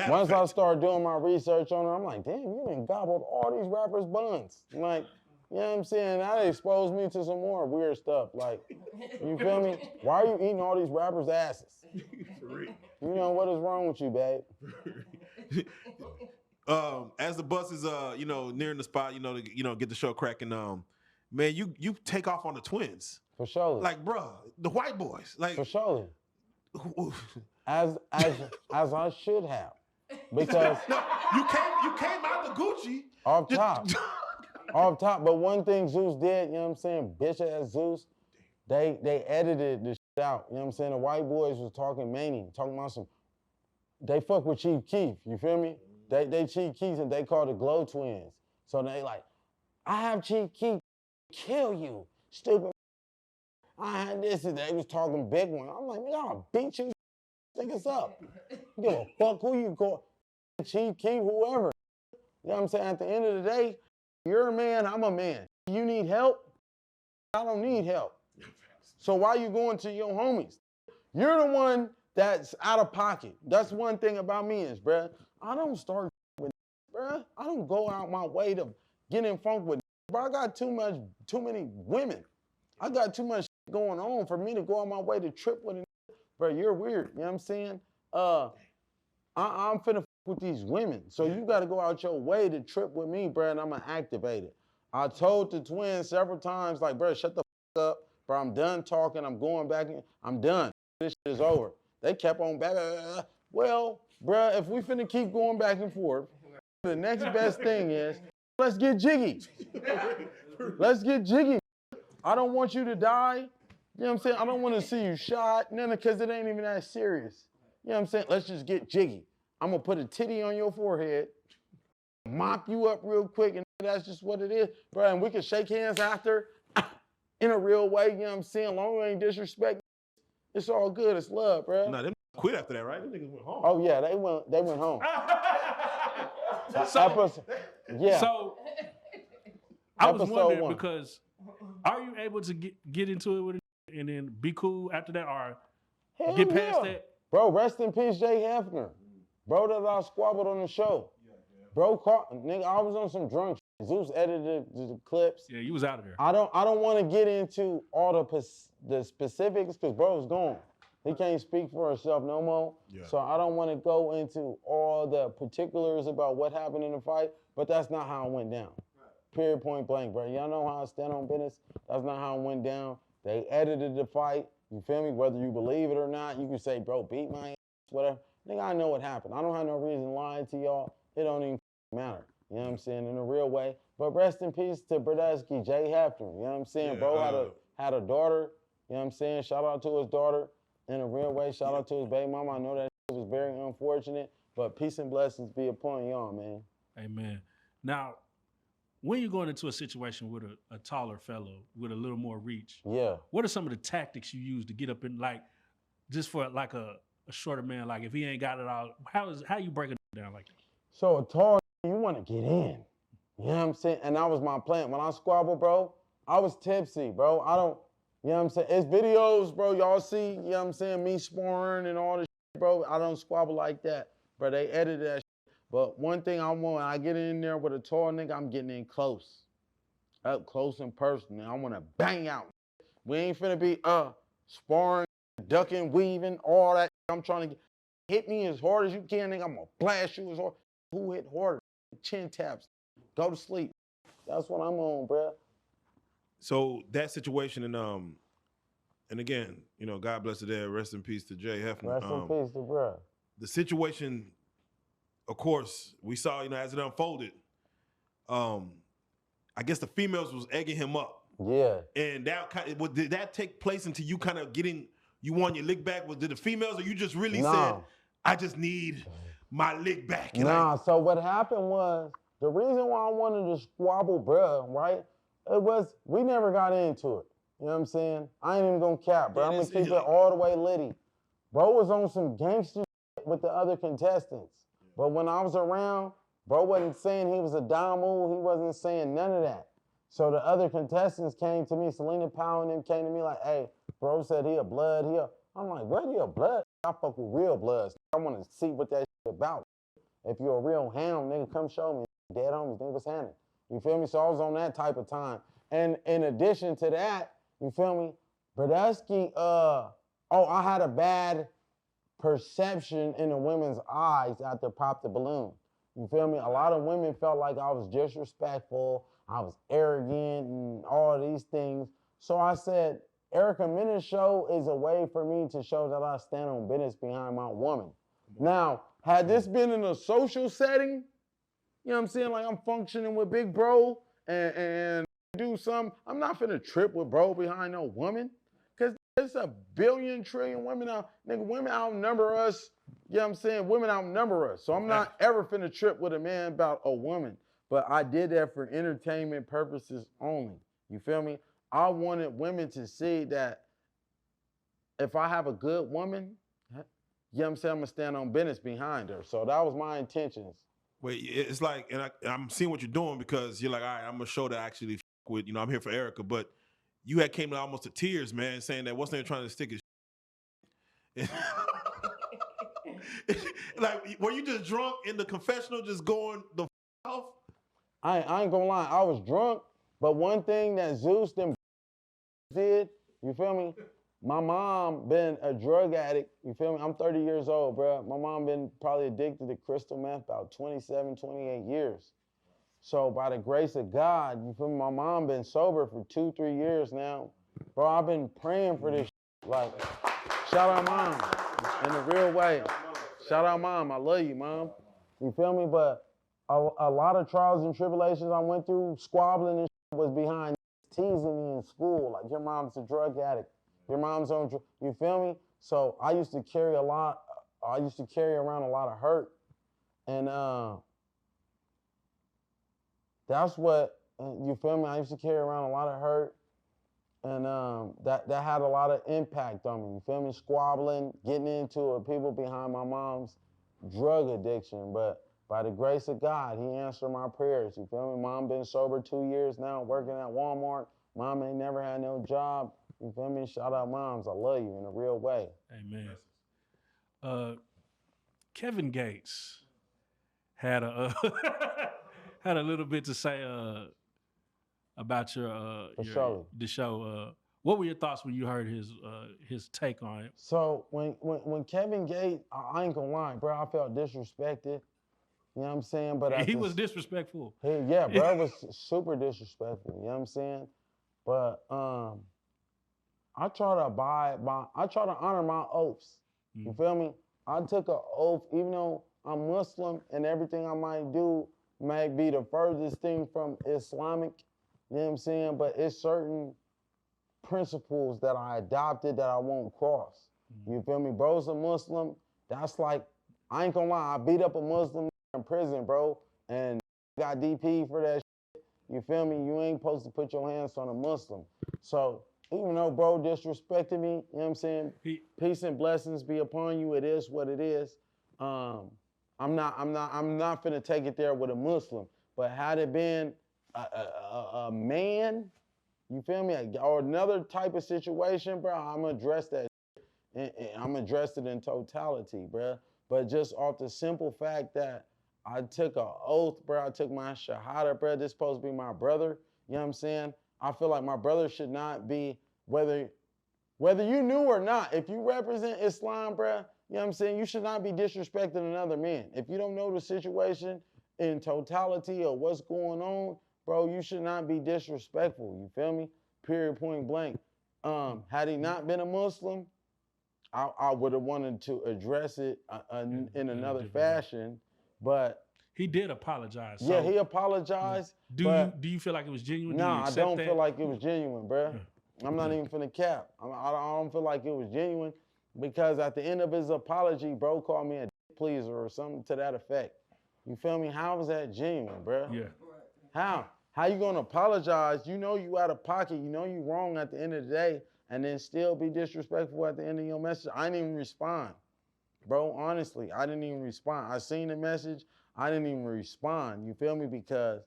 once I started doing my research on her, I'm like, damn, you done gobbled all these rappers' buns. Like, you know what I'm saying? That exposed me to some more weird stuff. Like, you feel me? Why are you eating all these rappers' asses? You know, what is wrong with you, babe? As the bus is, nearing the spot, to get the show cracking, man, you take off on the twins. For sure. Like, bruh, the white boys. Like, for sure. As I should have. Because no, you came out the Gucci. Off top. Off top. But one thing Zeus did, you know what I'm saying? Bitch ass Zeus, they edited the shit out. You know what I'm saying? The white boys was talking about some, they fuck with Chief Keef, you feel me? They Chief Keef and they called the Glow Twins. So they like, I have Chief Keef kill you, stupid. I had this and they was talking big one. I'm like, man, I'll beat you, think it's up. Give a fuck who you call, Chief Keef, whoever. You know what I'm saying? At the end of the day, you're a man, I'm a man. You need help? I don't need help. So why you going to your homies? You're the one that's out of pocket. That's one thing about me is, bruh, I don't start with, bruh. I don't go out my way to get in funk with, bro. I got too many women. I got too much going on for me to go on my way to trip with a, bro. You're weird. You know what I'm saying? I'm finna with these women. So you got to go out your way to trip with me, bro, and I'm going to activate it. I told the twins several times, like, bro, shut the up, bro. I'm done talking. I'm going back in. I'm done. This shit is over. They kept on back. Well, bro, if we finna keep going back and forth, the next best thing is, let's get jiggy. Let's get jiggy. I don't want you to die. You know what I'm saying? I don't want to see you shot, none because it ain't even that serious. You know what I'm saying? Let's just get jiggy. I'm going to put a titty on your forehead, mop you up real quick, and that's just what it is, bro. And we can shake hands after in a real way, you know what I'm saying? Long as ain't disrespect, it's all good. It's love, bro. Nah, them quit after that, right? Them niggas went home. Oh, yeah, they went home. Yeah. So I was wondering 1. because are you able to get into it with it and then be cool after that or Hell get past yeah. that? Bro, rest in peace, Jay Hefner. Bro that I squabbled on the show. Bro, nigga, I was on some drunk shit. Zeus edited the clips. Yeah, you was out of there. I don't want to get into all the specifics because bro's gone. He can't speak for himself no more. Yeah. So I don't want to go into all the particulars about what happened in the fight, but that's not how it went down. Period, point blank, bro. Y'all know how I stand on business. That's not how it went down. They edited the fight. You feel me? Whether you believe it or not, you can say, bro, beat my ass, whatever. Nigga, I know what happened. I don't have no reason lying to y'all. It don't even matter. You know what I'm saying? In a real way. But rest in peace to Brodesky, Jay Hefner. You know what I'm saying? Yeah, bro had a daughter. You know what I'm saying? Shout out to his daughter. In a real way, shout out to his baby mama. I know that was very unfortunate, but peace and blessings be upon y'all, man. Amen. Now, when you're going into a situation with a taller fellow with a little more reach, yeah, what are some of the tactics you use to get up in, like, just for like a shorter man, like if he ain't got it all, how you break it down like that? So a tall, you want to get in. You know what I'm saying? And that was my plan. When I squabbled, bro, I was tipsy, bro. I don't, you know what I'm saying? It's videos, bro. Y'all see, you know what I'm saying, me sparring and all this shit, bro. I don't squabble like that. Bro, they edited that shit. But one thing I want, I get in there with a tall nigga, I'm getting in close. Up close and personal. I want to bang out. We ain't finna be sparring, ducking, weaving, all that. I'm trying to hit me as hard as you can, nigga. I'm gonna blast you as hard. Who hit harder? Chin taps. Go to sleep. That's what I'm on, bro. So that situation, and again, you know, God bless the dead. Rest in peace to Jay Hefner. Rest in peace to bro. The situation, of course, we saw, you know, as it unfolded. I guess the females was egging him up. Yeah. And that did that take place until you kind of you won your lick back? Did the females, or you just really said, I just need my lick back? So what happened was, the reason why I wanted to squabble, bruh, right? It was, we never got into it. You know what I'm saying? I ain't even gonna cap, bro. I'm gonna keep it all the way litty. Bro was on some gangster shit with the other contestants. But when I was around, bro wasn't saying he was a Damu. He wasn't saying none of that. So the other contestants came to me, Selena Powell and them came to me like, hey, bro said he a blood, I'm like, what, he a blood? I fuck with real bloods. I want to see what that shit about. If you're a real hound, nigga, come show me. Dead homies, nigga, what's happening? You feel me? So I was on that type of time. And in addition to that, you feel me? Brodesky, I had a bad perception in the women's eyes after Pop the Balloon. You feel me? A lot of women felt like I was disrespectful, I was arrogant, and all these things. So I said, Erica Mena's show is a way for me to show that I stand on business behind my woman. Now, had this been in a social setting, you know what I'm saying? Like I'm functioning with big bro and do something. I'm not finna trip with bro behind no woman. Cause there's a billion trillion women out. Nigga, women outnumber us. You know what I'm saying? Women outnumber us. So I'm not ever finna trip with a man about a woman. But I did that for entertainment purposes only. You feel me? I wanted women to see that if I have a good woman, you know what I'm saying, I'm gonna stand on business behind her. So that was my intentions. Wait, it's like, and I'm seeing what you're doing because you're like, all right, I'm gonna show that I actually f- with, I'm here for Erica, but you had came to almost to tears, man, saying that what's name trying to stick his like, were you just drunk in the confessional, just going the f- off? I ain't gonna lie, I was drunk, but one thing that Zeus them did, you feel me? My mom been a drug addict, you feel me? I'm 30 years old, bro. My mom been probably addicted to crystal meth about 27, 28 years. So by the grace of God, you feel me? My mom been sober for 2, 3 years now. Bro, I've been praying for this. Like, shout out mom, in a real way. Shout out mom, I love you, mom. You feel me? But a lot of trials and tribulations I went through, squabbling and was behind teasing me in school. Like, your mom's a drug addict. Your mom's on, you feel me? So I used to carry around a lot of hurt. And that's what, you feel me? I used to carry around a lot of hurt. And that had a lot of impact on me. You feel me? Squabbling, getting into it, people behind my mom's drug addiction. But by the grace of God, he answered my prayers. You feel me? Mom been sober 2 years now, working at Walmart. Mom ain't never had no job. You feel me? Shout out moms. I love you in a real way. Amen. Kevin Gates had a had a little bit to say about the show. What were your thoughts when you heard his take on it? So when Kevin Gates, I ain't gonna lie, bro, I felt disrespected. You know what I'm saying? But he was disrespectful. Yeah, bro, was super disrespectful. You know what I'm saying? But I try to honor my oaths. You feel me? I took an oath, even though I'm Muslim and everything I might do may be the furthest thing from Islamic, you know what I'm saying? But it's certain principles that I adopted that I won't cross. You feel me? Bro's a Muslim. That's like, I ain't gonna lie, I beat up a Muslim in prison, bro, and got DP for that shit. You feel me? You ain't supposed to put your hands on a Muslim. So even though bro disrespected me, you know what I'm saying? Peace and blessings be upon you. It is what it is. I'm not finna take it there with a Muslim. But had it been a man, you feel me? Or another type of situation, bro, I'm gonna address that. And I'm gonna address it in totality, bro. But just off the simple fact that I took an oath, bro. I took my shahada, bro. This supposed to be my brother. You know what I'm saying? I feel like my brother should not be, whether you knew or not, if you represent Islam, bro, you know what I'm saying? You should not be disrespecting another man. If you don't know the situation in totality or what's going on, bro, you should not be disrespectful. You feel me? Period, point blank. Had he not been a Muslim, I would have wanted to address it in another fashion, but he did apologize. Yeah, he apologized. Do you feel like it was genuine? Nah, I don't feel like it was genuine, bro. I'm not even finna cap. I don't feel like it was genuine because at the end of his apology, bro called me a dick pleaser or something to that effect. You feel me? How was that genuine, bro? Yeah. How? How you gonna apologize? You know you out of pocket. You know you wrong at the end of the day, and then still be disrespectful at the end of your message. I didn't even respond, bro. Honestly, I didn't even respond. I seen the message. I didn't even respond. You feel me? Because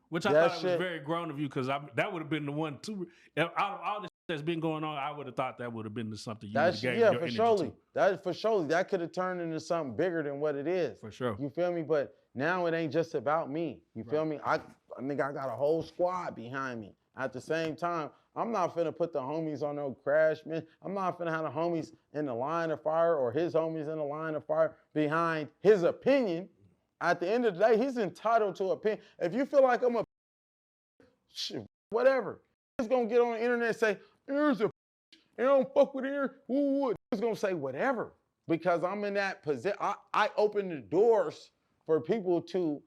which I thought it was very grown of you, because that would have been the one too. Out of all the shit that's been going on, I would have thought that would have been something you would have gave your energy to. That could have turned into something bigger than what it is. For sure. You feel me? But now it ain't just about me. You feel me? I think I got a whole squad behind me. At the same time, I'm not finna put the homies on no crash, man. I'm not finna have the homies in the line of fire or his homies in the line of fire behind his opinion. At the end of the day, he's entitled to opinion. If you feel like I'm a shit, whatever, he's gonna get on the internet and say, "Here's a you don't fuck with here." He's gonna say whatever because I'm in that position. I open the doors for people to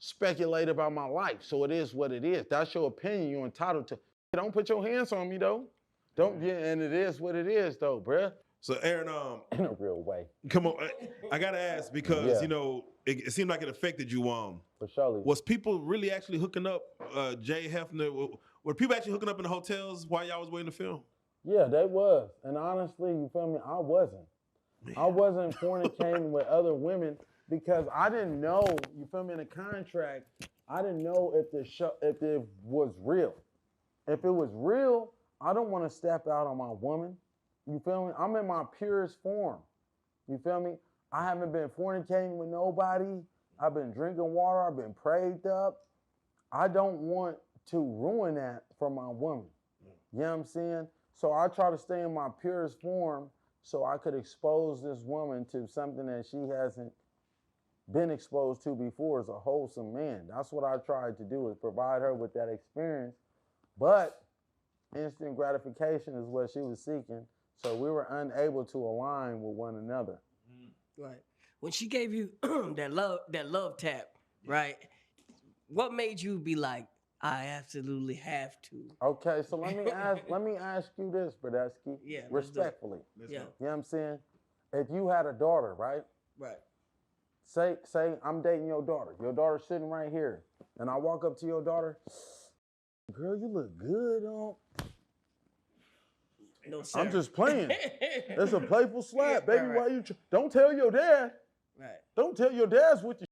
speculate about my life. So it is what it is. That's your opinion. You're entitled to. Don't put your hands on me though. Don't get, and it is what it is though, bruh. So Aaron, in a real way. Come on, I gotta ask because you know it seemed like it affected you. For sure. Was people really actually hooking up? Jay Hefner, were people actually hooking up in the hotels while y'all was waiting to film? Yeah, they was, and honestly, you feel me? I wasn't. Man. I wasn't fornicating with other women because I didn't know, you feel me, in the contract, I didn't know if if it was real. If it was real, I don't want to step out on my woman. You feel me? I'm in my purest form. You feel me? I haven't been fornicating with nobody. I've been drinking water. I've been prayed up. I don't want to ruin that for my woman. You know what I'm saying? So I try to stay in my purest form so I could expose this woman to something that she hasn't been exposed to before as a wholesome man. That's what I tried to do, is provide her with that experience. But instant gratification is what she was seeking. So we were unable to align with one another. Right. When she gave you that love tap, right? What made you be like, I absolutely have to? Okay, so let me ask you this, Brodesky. Yeah, respectfully. Yeah. You know what I'm saying? If you had a daughter, right? Right. Say I'm dating your daughter. Your daughter's sitting right here. And I walk up to your daughter, girl, you look good, No, sir. I'm just playing. It's a playful slap, baby. Right. Why you don't tell your dad. Right. Don't tell your dad's with you.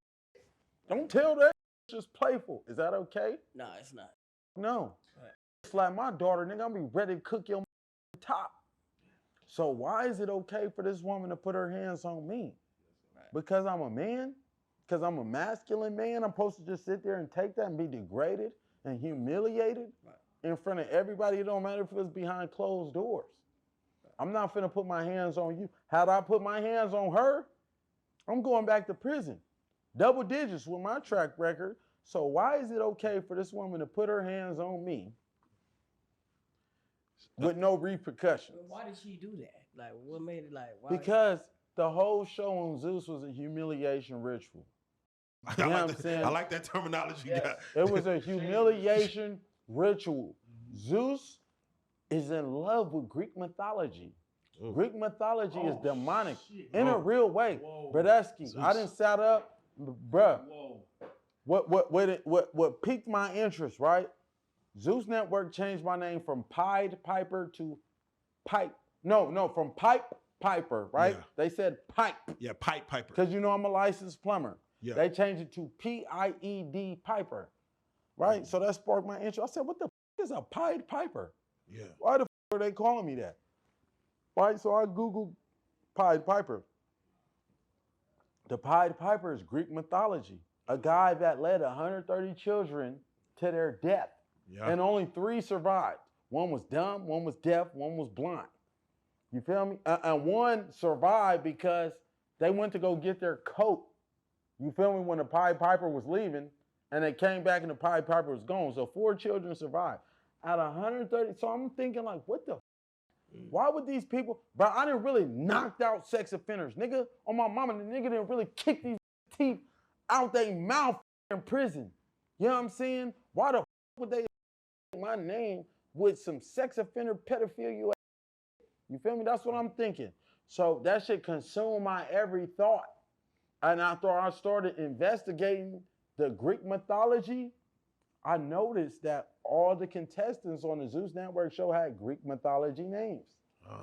Don't tell that. It's just playful. Is that okay? No, it's not. No. Right. Slap my daughter, nigga. I'm be ready to cook your top. So why is it okay for this woman to put her hands on me? Right. Because I'm a man? Because I'm a masculine man? I'm supposed to just sit there and take that and be degraded and humiliated in front of everybody? It don't matter if it's behind closed doors. I'm not finna put my hands on you. Had I put my hands on her, I'm going back to prison. Double digits with my track record. So why is it okay for this woman to put her hands on me with no repercussions? Why did she do that? Like, what made it like? Why? Because the whole show on Zeus was a humiliation ritual. You know what I'm saying? I like that terminology. Yes. It was a humiliation ritual. Zeus is in love with Greek mythology. Ooh. Greek mythology is demonic in a real way. Brodesky, I didn't set up, bruh. What piqued my interest, right? Zeus Network changed my name from Pied Piper to Pipe. No, from Pipe Piper, right? Yeah. They said Pipe. Yeah, Pipe Piper. Because you know I'm a licensed plumber. Yeah. They changed it to Pied Piper, right? So that sparked my interest. I said, what the f is a Pied Piper? Yeah. Why the f are they calling me that? Right, so I Googled Pied Piper. The Pied Piper is Greek mythology. A guy that led 130 children to their death. Yeah. And only 3 survived. One was dumb, one was deaf, one was blind. You feel me? And one survived because they went to go get their coat. You feel me? When the Pied Piper was leaving, and they came back and the Pied Piper was gone. So 4 children survived. Out of 130, so I'm thinking like, what the? Why would these people? But I didn't really knocked out sex offenders, nigga. On my mama, the nigga didn't really kick these teeth out their mouth in prison. You know what I'm saying? Why the would they my name with some sex offender pedophilia? You feel me? That's what I'm thinking. So that shit consumed my every thought. And after I started investigating the Greek mythology, I noticed that all the contestants on the Zeus Network show had Greek mythology names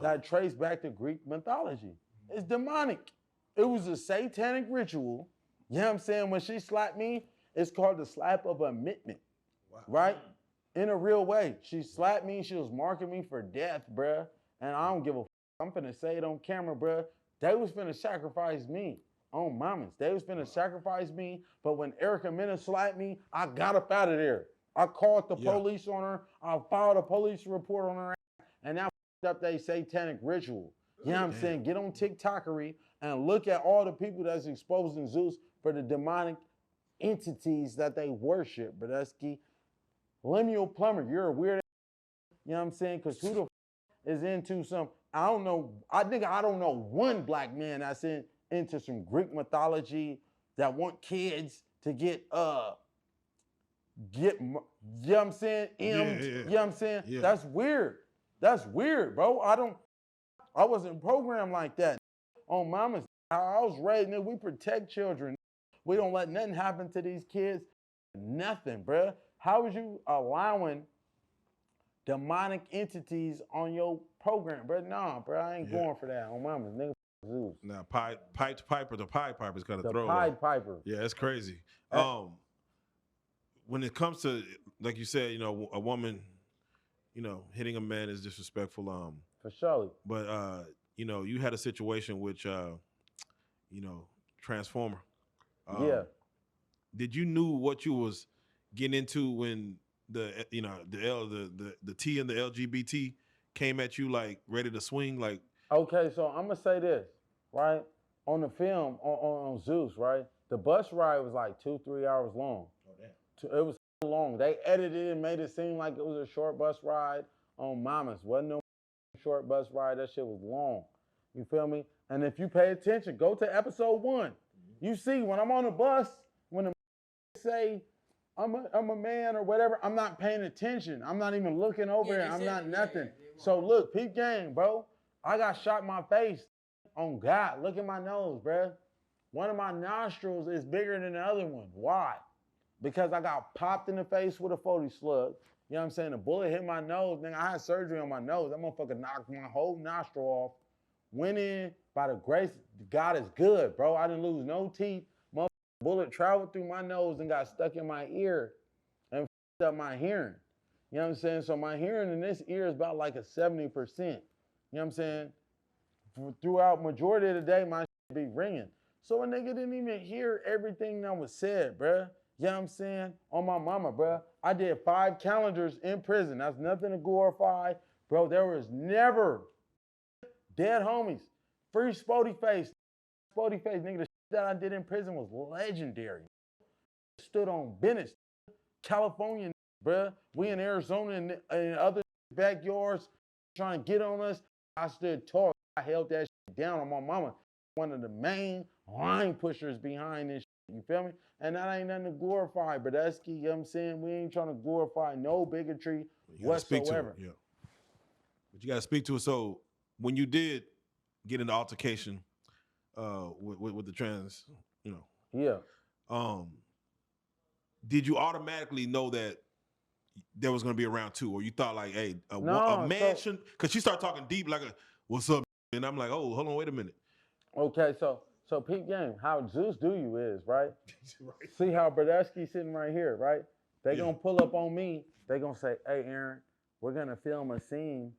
that trace back to Greek mythology. It's demonic. It was a satanic ritual. You know what I'm saying? When she slapped me, it's called the slap of admittment, right? In a real way. She slapped me. She was marking me for death, bruh. And I don't give a f. I'm finna say it on camera, bruh. They was finna sacrifice me. On mamas. They was finna sacrifice me, but when Mena slapped me, I got up out of there. I called the police on her. I filed a police report on her ass, and now up they satanic ritual. You know what I'm saying? Get on TikTokery and look at all the people that's exposing Zeus for the demonic entities that they worship. Brodesky, Lemuel Plumber, you're a weird. You know what I'm saying? Because who the f is into some? I don't know. I don't know one black man that's into some Greek mythology that want kids to get you know what I'm saying? You know what I'm saying? Yeah. That's weird. That's weird, bro. I wasn't programmed like that. On mama's, how I was raised, nigga, we protect children. We don't let nothing happen to these kids. Nothing, bro. How is you allowing demonic entities on your program, bro? Nah, bro, I ain't going for that. On mama's, nigga. Zeus. Now, Pied Piper, the Pied Piper is kind of The throwaway. Pied Piper. Yeah, it's crazy. When it comes to, like you said, a woman, hitting a man is disrespectful. For sure. But you had a situation which, Transformer. Yeah. Did you knew what you was getting into when the T and the LGBT came at you like ready to swing? Like, Okay, so I'm gonna say this, right? On the film on Zeus, right? The bus ride was like 2-3 hours long. oh damn. It was long. They edited it and made it seem like it was a short bus ride on Mamas. Wasn't no short bus ride. That shit was long. You feel me? And if you pay attention, go to episode 1. You see when I'm on the bus, when the say I'm a man or whatever, I'm not paying attention. I'm not even looking over there. I'm not nothing. So look, peep game, bro. I got shot in my face. On God, look at my nose, bro. One of my nostrils is bigger than the other one. Why? Because I got popped in the face with a 40 slug. You know what I'm saying? The bullet hit my nose. Nigga, I had surgery on my nose. That motherfucker knocked my whole nostril off. Went in by the grace. God is good, bro. I didn't lose no teeth. Motherfucker, bullet traveled through my nose and got stuck in my ear and f***ed up my hearing. You know what I'm saying? So my hearing in this ear is about like a 70%. You know what I'm saying? Throughout majority of the day, my shit be ringing. So a nigga didn't even hear everything that was said, bruh. You know what I'm saying? On my mama, bruh. I did 5 calendars in prison. That's nothing to glorify. Bro, there was never dead homies. Free Spody Face. Spody Face, nigga, the shit that I did in prison was legendary. Stood on business. California, bruh. We in Arizona and other backyards trying to get on us. I stood tall. I held that shit down on my mama. One of the main line pushers behind this shit, you feel me? And that ain't nothing to glorify, Brodesky, you know what I'm saying? We ain't trying to glorify no bigotry whatsoever. Yeah. But you got to speak to it. So when you did get in the altercation with the trans, Yeah. Did you automatically know that there was going to be a round 2? Or you thought like, hey, a man shouldn't, because she started talking deep like, what's up? And I'm like, oh, hold on, wait a minute. Okay, so peep game, how Zeus do you is, right? Right. See how Brodesky sitting right here, right? They gonna pull up on me. They gonna say, hey, Aaron, we're gonna film a scene.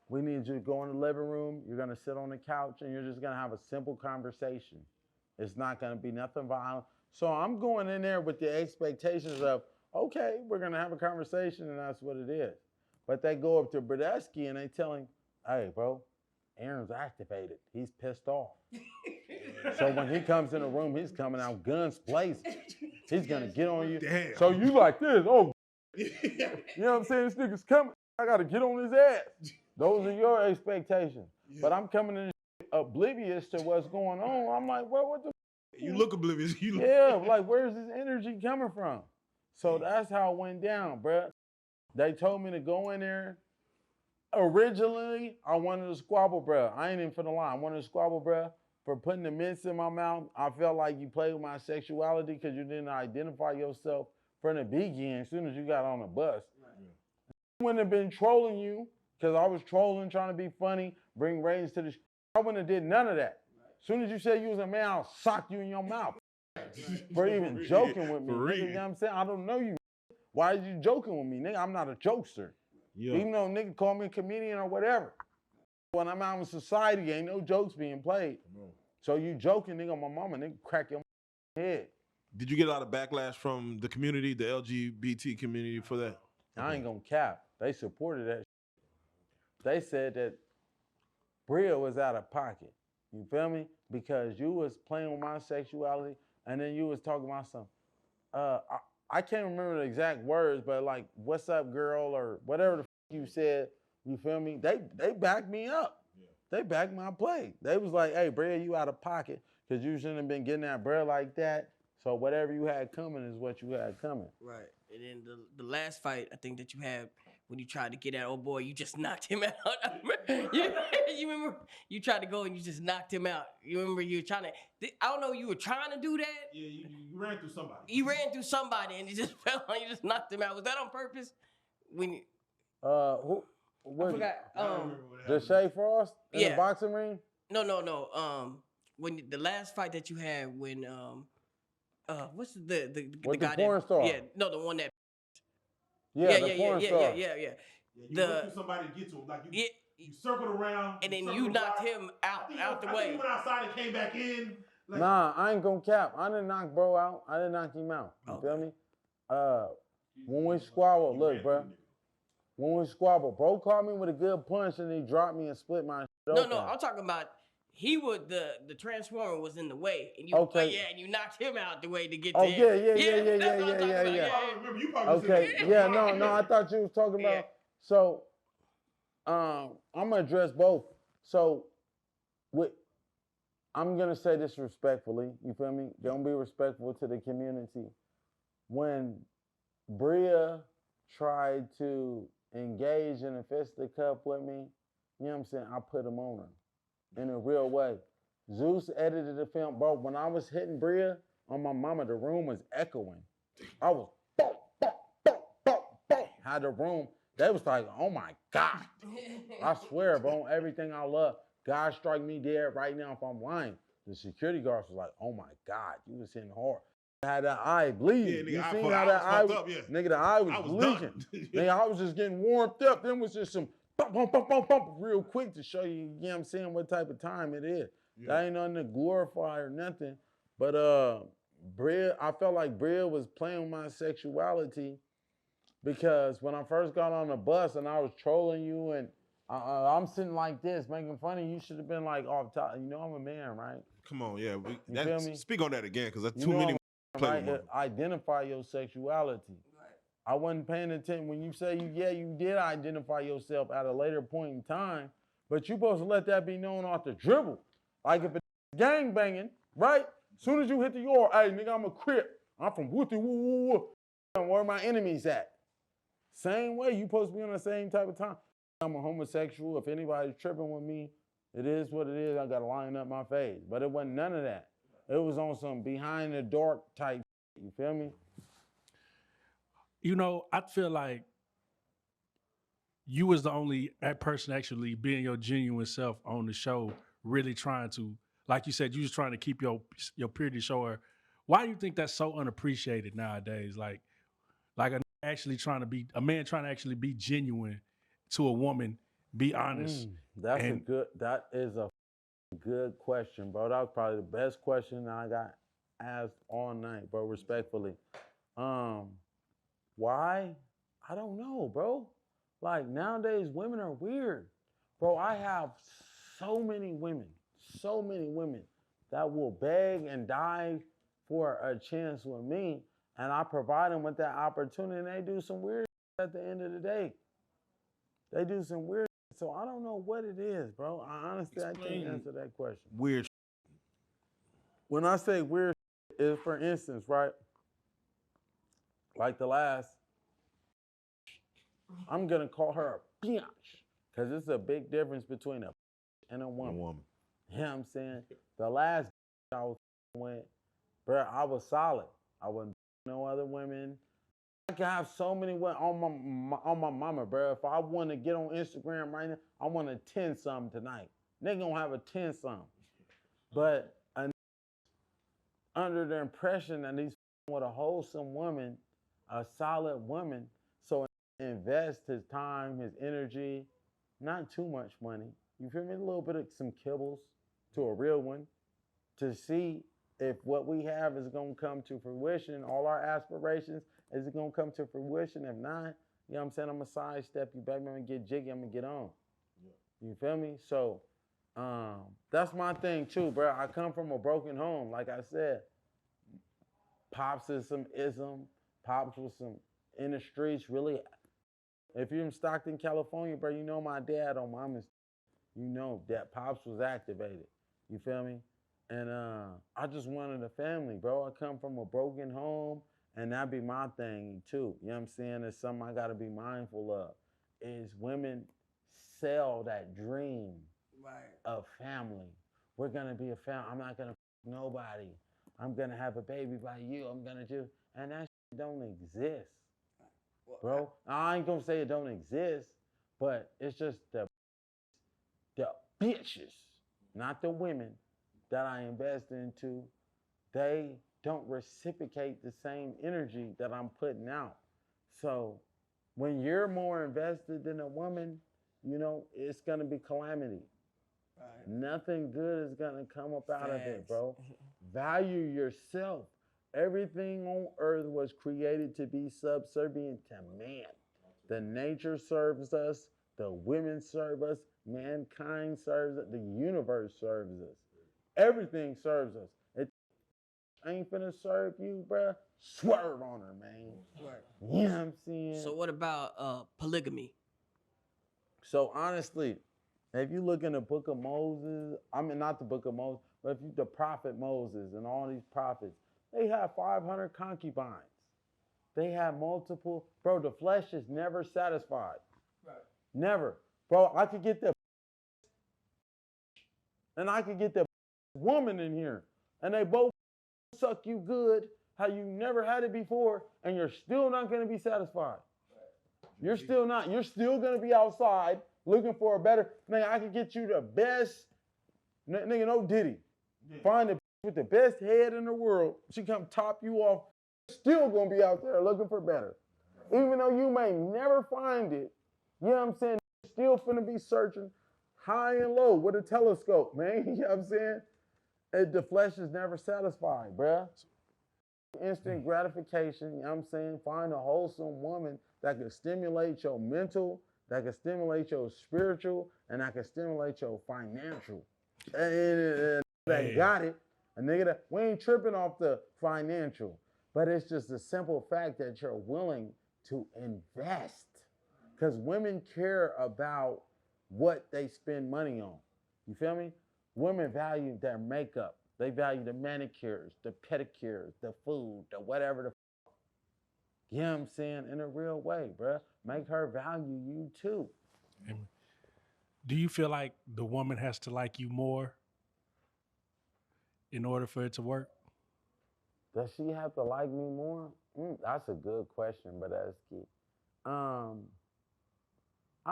We need you to go in the living room. You're gonna sit on the couch and you're just gonna have a simple conversation. It's not gonna be nothing violent. So I'm going in there with the expectations of, okay, we're gonna have a conversation and that's what it is. But they go up to Brodesky and they tell him, hey, bro, Aaron's activated. He's pissed off. So when he comes in the room, he's coming out guns blazing. He's gonna get on you. Damn. So you like this, oh, you know what I'm saying? This nigga's coming. I gotta get on his ass. Those are your expectations. Yeah. But I'm coming in oblivious to what's going on. I'm like, well, what the? You look oblivious. Like where's this energy coming from? So that's how it went down, bruh. They told me to go in there. Originally, I wanted to squabble, bruh. I ain't even finna lie. I wanted to squabble, bruh, for putting the mints in my mouth. I felt like you played with my sexuality because you didn't identify yourself from the beginning as soon as you got on the bus. Right. I wouldn't have been trolling you because I was trolling, trying to be funny, bring ratings to the I wouldn't have did none of that. As soon as you said you was a man, I'll sock you in your mouth for even joking with me. Nigga, you know what I'm saying? I don't know you. Why are you joking with me, nigga? I'm not a jokester. Yeah. Even though nigga call me a comedian or whatever. When I'm out in society, ain't no jokes being played. No. So you joking, nigga, on my mama, nigga, crack your head. Did you get a lot of backlash from the community, the LGBT community for that? I ain't gonna cap. They supported that. They said that Bria was out of pocket. You feel me? Because you was playing with my sexuality and then you was talking about some, I can't remember the exact words, but like, what's up, girl, or whatever the you said, you feel me? They backed me up. Yeah. They backed my play. They was like, hey, Bria, you out of pocket because you shouldn't have been getting that bread like that. So whatever you had coming is what you had coming. Right. And then the last fight, I think that you had when you tried to get that old boy, you just knocked him out. you remember you tried to go and you just knocked him out. You remember you were trying to, I don't know, you were trying to do that? Yeah, you ran through somebody. You ran through somebody and you just fell on, you just knocked him out. Was that on purpose? When you, who? I forgot. The Shay Frost in the boxing ring? No. When the last fight that you had when what's the With the guy porn that star. yeah no the one that Yeah, the porn star. yeah. Yeah, you The went through somebody to get to him. Like yeah, you circled around, and then circled you knocked right. him out the I think he way. went outside and came back in. Like, Nah, I ain't gonna cap. I didn't knock bro out. I didn't knock him out. You feel me? When we squabbled, look, bro. When we squabbled, bro caught me with a good punch and he dropped me and split my shit open. No, I'm talking about he would the transformer was in the way and you and you knocked him out the way to get to him. Yeah. I remember you probably Okay, yeah, no, I thought you was talking about. So, I'm gonna address both. So, I'm gonna say this respectfully. You feel me? Don't be respectful to the community. When Bria tried to engage in a fisticuff with me, you know what I'm saying? I put him on her in a real way. Zeus edited the film, bro. When I was hitting Bria on my mama, the room was echoing. I was had the room. They was like, oh my God. I swear, bro, on everything I love. God strike me dead right now if I'm lying. The security guards was like, oh my God, you was hitting hard. Had that eye bleeding. Yeah, nigga, you seen how that eye was? Up, yeah. Nigga, the eye was bleeding. Nigga, I was just getting warmed up. Then was just some bump real quick to show you, you know what I'm saying, what type of time it is. Yeah. That ain't nothing to glorify or nothing. But Bria, I felt like Bria was playing with my sexuality because when I first got on the bus and I was trolling you and I'm sitting like this, making fun of you, should have been like off top. You know I'm a man, right? Come on, yeah. You feel me? Speak on that again, because that's too many. Right? Identify your sexuality. Right. I wasn't paying attention when you say you did identify yourself at a later point in time, but you supposed to let that be known off the dribble. Like if it's gang banging, right? Soon as you hit the yard, hey nigga, I'm a crip. I'm from Wooty Woo. Where my enemies at? Same way, you supposed to be on the same type of time. I'm a homosexual. If anybody's tripping with me, it is what it is. I gotta line up my face. But it wasn't none of that. It was on some behind the dark type. You feel me? You know, I feel like you was the only person actually being your genuine self on the show, really trying to, like you said, you was trying to keep your purity show her. Why do you think that's so unappreciated nowadays? Like a man trying to actually be genuine to a woman, be honest. That is a good question, bro. That was probably the best question I got asked all night, bro, respectfully. Why? I don't know, bro. Like nowadays women are weird. Bro, I have so many women that will beg and die for a chance with me, and I provide them with that opportunity, and they do some weird shit at the end of the day. They do some weird shit, so I don't know what it is, bro. I can't answer that question. Weird. When I say weird shit, is for instance, right? Like the last, I'm gonna call her a bitch, because it's a big difference between a and a woman. You know what I'm saying? The last I was with, bro, I was solid. I wasn't no other women. I can have so many women on my mama, bro. If I want to get on Instagram right now, I want a 10-something tonight. They gonna have a 10-something. But under the impression that he's with a wholesome woman, a solid woman, so invest his time, his energy, not too much money. You feel me? A little bit of some kibbles to a real one to see if what we have is going to come to fruition. All our aspirations, is it going to come to fruition? If not, you know what I'm saying? I'm going to sidestep you back. I'm going to get jiggy. I'm going to get on. Yeah. You feel me? So that's my thing too, bro. I come from a broken home. Like I said, Pops is some ism. Pops was some in the streets, really. If you're in Stockton, California, bro, you know my dad on mama's, you know that Pops was activated. You feel me? And I just wanted a family, bro. I come from a broken home, and that be my thing too. You know what I'm saying? It's something I gotta be mindful of. Is women sell that dream of family. We're gonna be a family. I'm not gonna nobody. I'm gonna have a baby by you. I'm gonna do, and that shit don't exist. Bro, I ain't gonna say it don't exist, but it's just the bitches not the women that I invest into, they don't reciprocate the same energy that I'm putting out. So when you're more invested than a woman, you know, it's gonna be calamity. Right. Nothing good is gonna come up out of it, Facts. bro. Value yourself. Everything on earth was created to be subservient to man. The nature serves us, the women serve us, mankind serves us, the universe serves us. Everything serves us. It ain't finna serve you, bruh. Swerve on her, man. Right. You know what I'm saying? So what about polygamy? So honestly, if you look in the book of Moses, I mean not the book of Moses, but if you the prophet Moses and all these prophets, they have 500 concubines. They have multiple, bro. The flesh is never satisfied. Right. Never. Bro, I could get the and I could get the woman in here. And they both suck you good, how you never had it before, and you're still not gonna be satisfied. You're still not. You're still gonna be outside looking for a better. Man, I could get you the best. Nigga, no Diddy. Find the with the best head in the world. She come top you off. Still gonna be out there looking for better. Even though you may never find it, you know what I'm saying? Still finna be searching high and low with a telescope, man. You know what I'm saying? The flesh is never satisfied, bruh. Instant gratification, you know what I'm saying? Find a wholesome woman that can stimulate your mental, that can stimulate your spiritual, and that can stimulate your financial. And that got it. A nigga that we ain't tripping off the financial, but it's just the simple fact that you're willing to invest. Because women care about what they spend money on. You feel me? Women value their makeup. They value the manicures, the pedicures, the food, the whatever the you know what I'm saying? In a real way, bruh. Make her value you too. Do you feel like the woman has to like you more in order for it to work? Does she have to like me more? That's a good question, but that's key. I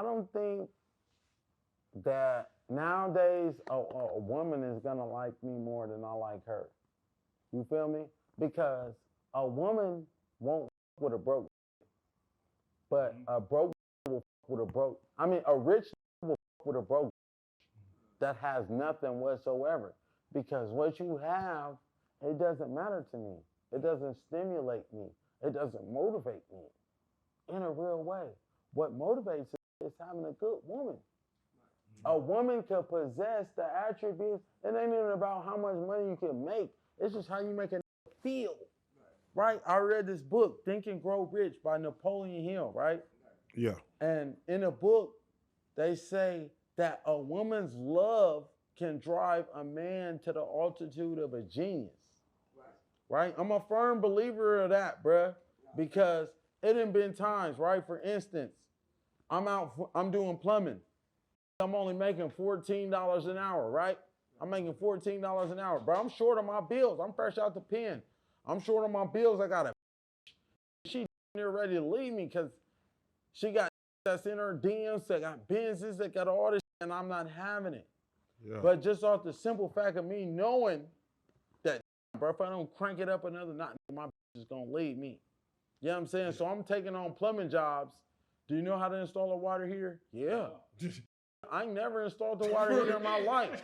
don't think that nowadays a woman is gonna like me more than I like her. You feel me? Because a woman won't with a broke, but a broke will with a broke. I mean, a rich will with a broke that has nothing whatsoever. Because what you have, it doesn't matter to me. It doesn't stimulate me. It doesn't motivate me in a real way. What motivates is having a good woman. A woman can possess the attributes. It ain't even about how much money you can make. It's just how you make a feel. Right? I read this book, Think and Grow Rich by Napoleon Hill, right? Yeah. And in the book, they say that a woman's love can drive a man to the altitude of a genius. Right? I'm a firm believer of that, bruh. Because it done been times, right? For instance, I'm doing plumbing. I'm only making $14 an hour, right? I'm making $14 an hour, bro. I'm short on my bills. I'm fresh out the pen. I'm short on my bills. I got a she there ready to leave me because she got that's in her DMs, that got Benzes, that got all this, and I'm not having it. Yeah. But just off the simple fact of me knowing that, bro, if I don't crank it up another notch, my bitch is gonna leave me. You know what I'm saying? Yeah. So I'm taking on plumbing jobs. Do you know how to install a water heater? Yeah. I ain't never installed the water heater in my life.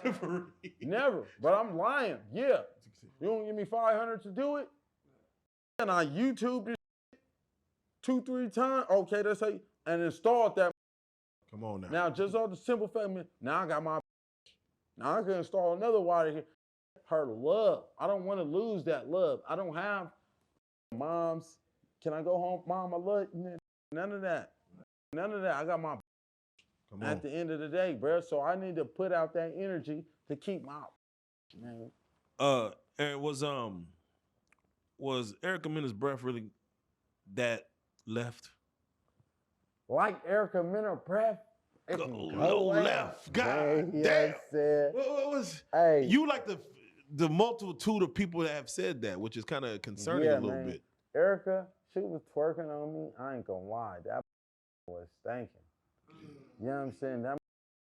Never. But I'm lying. Yeah. You don't give me $500 to do it? And I YouTube this 2-3 times. Okay, that's how you, and installed that. Come on now. Now, just all the simple fact, now I got my now I can install another water heater. Her love. I don't want to lose that love. I don't have moms. Can I go home? Mom, I love you. None of that. None of that. I got my at the end of the day, bro. So I need to put out that energy to keep my man. And was Erica Mena's breath really that left? Like Erica Mena breath? Go left. God man, damn. What was hey. You like the multitude of people that have said that, which is kind of concerning a little bit. Erica, she was twerking on me. I ain't gonna lie. That was stinking. You know what I'm saying? That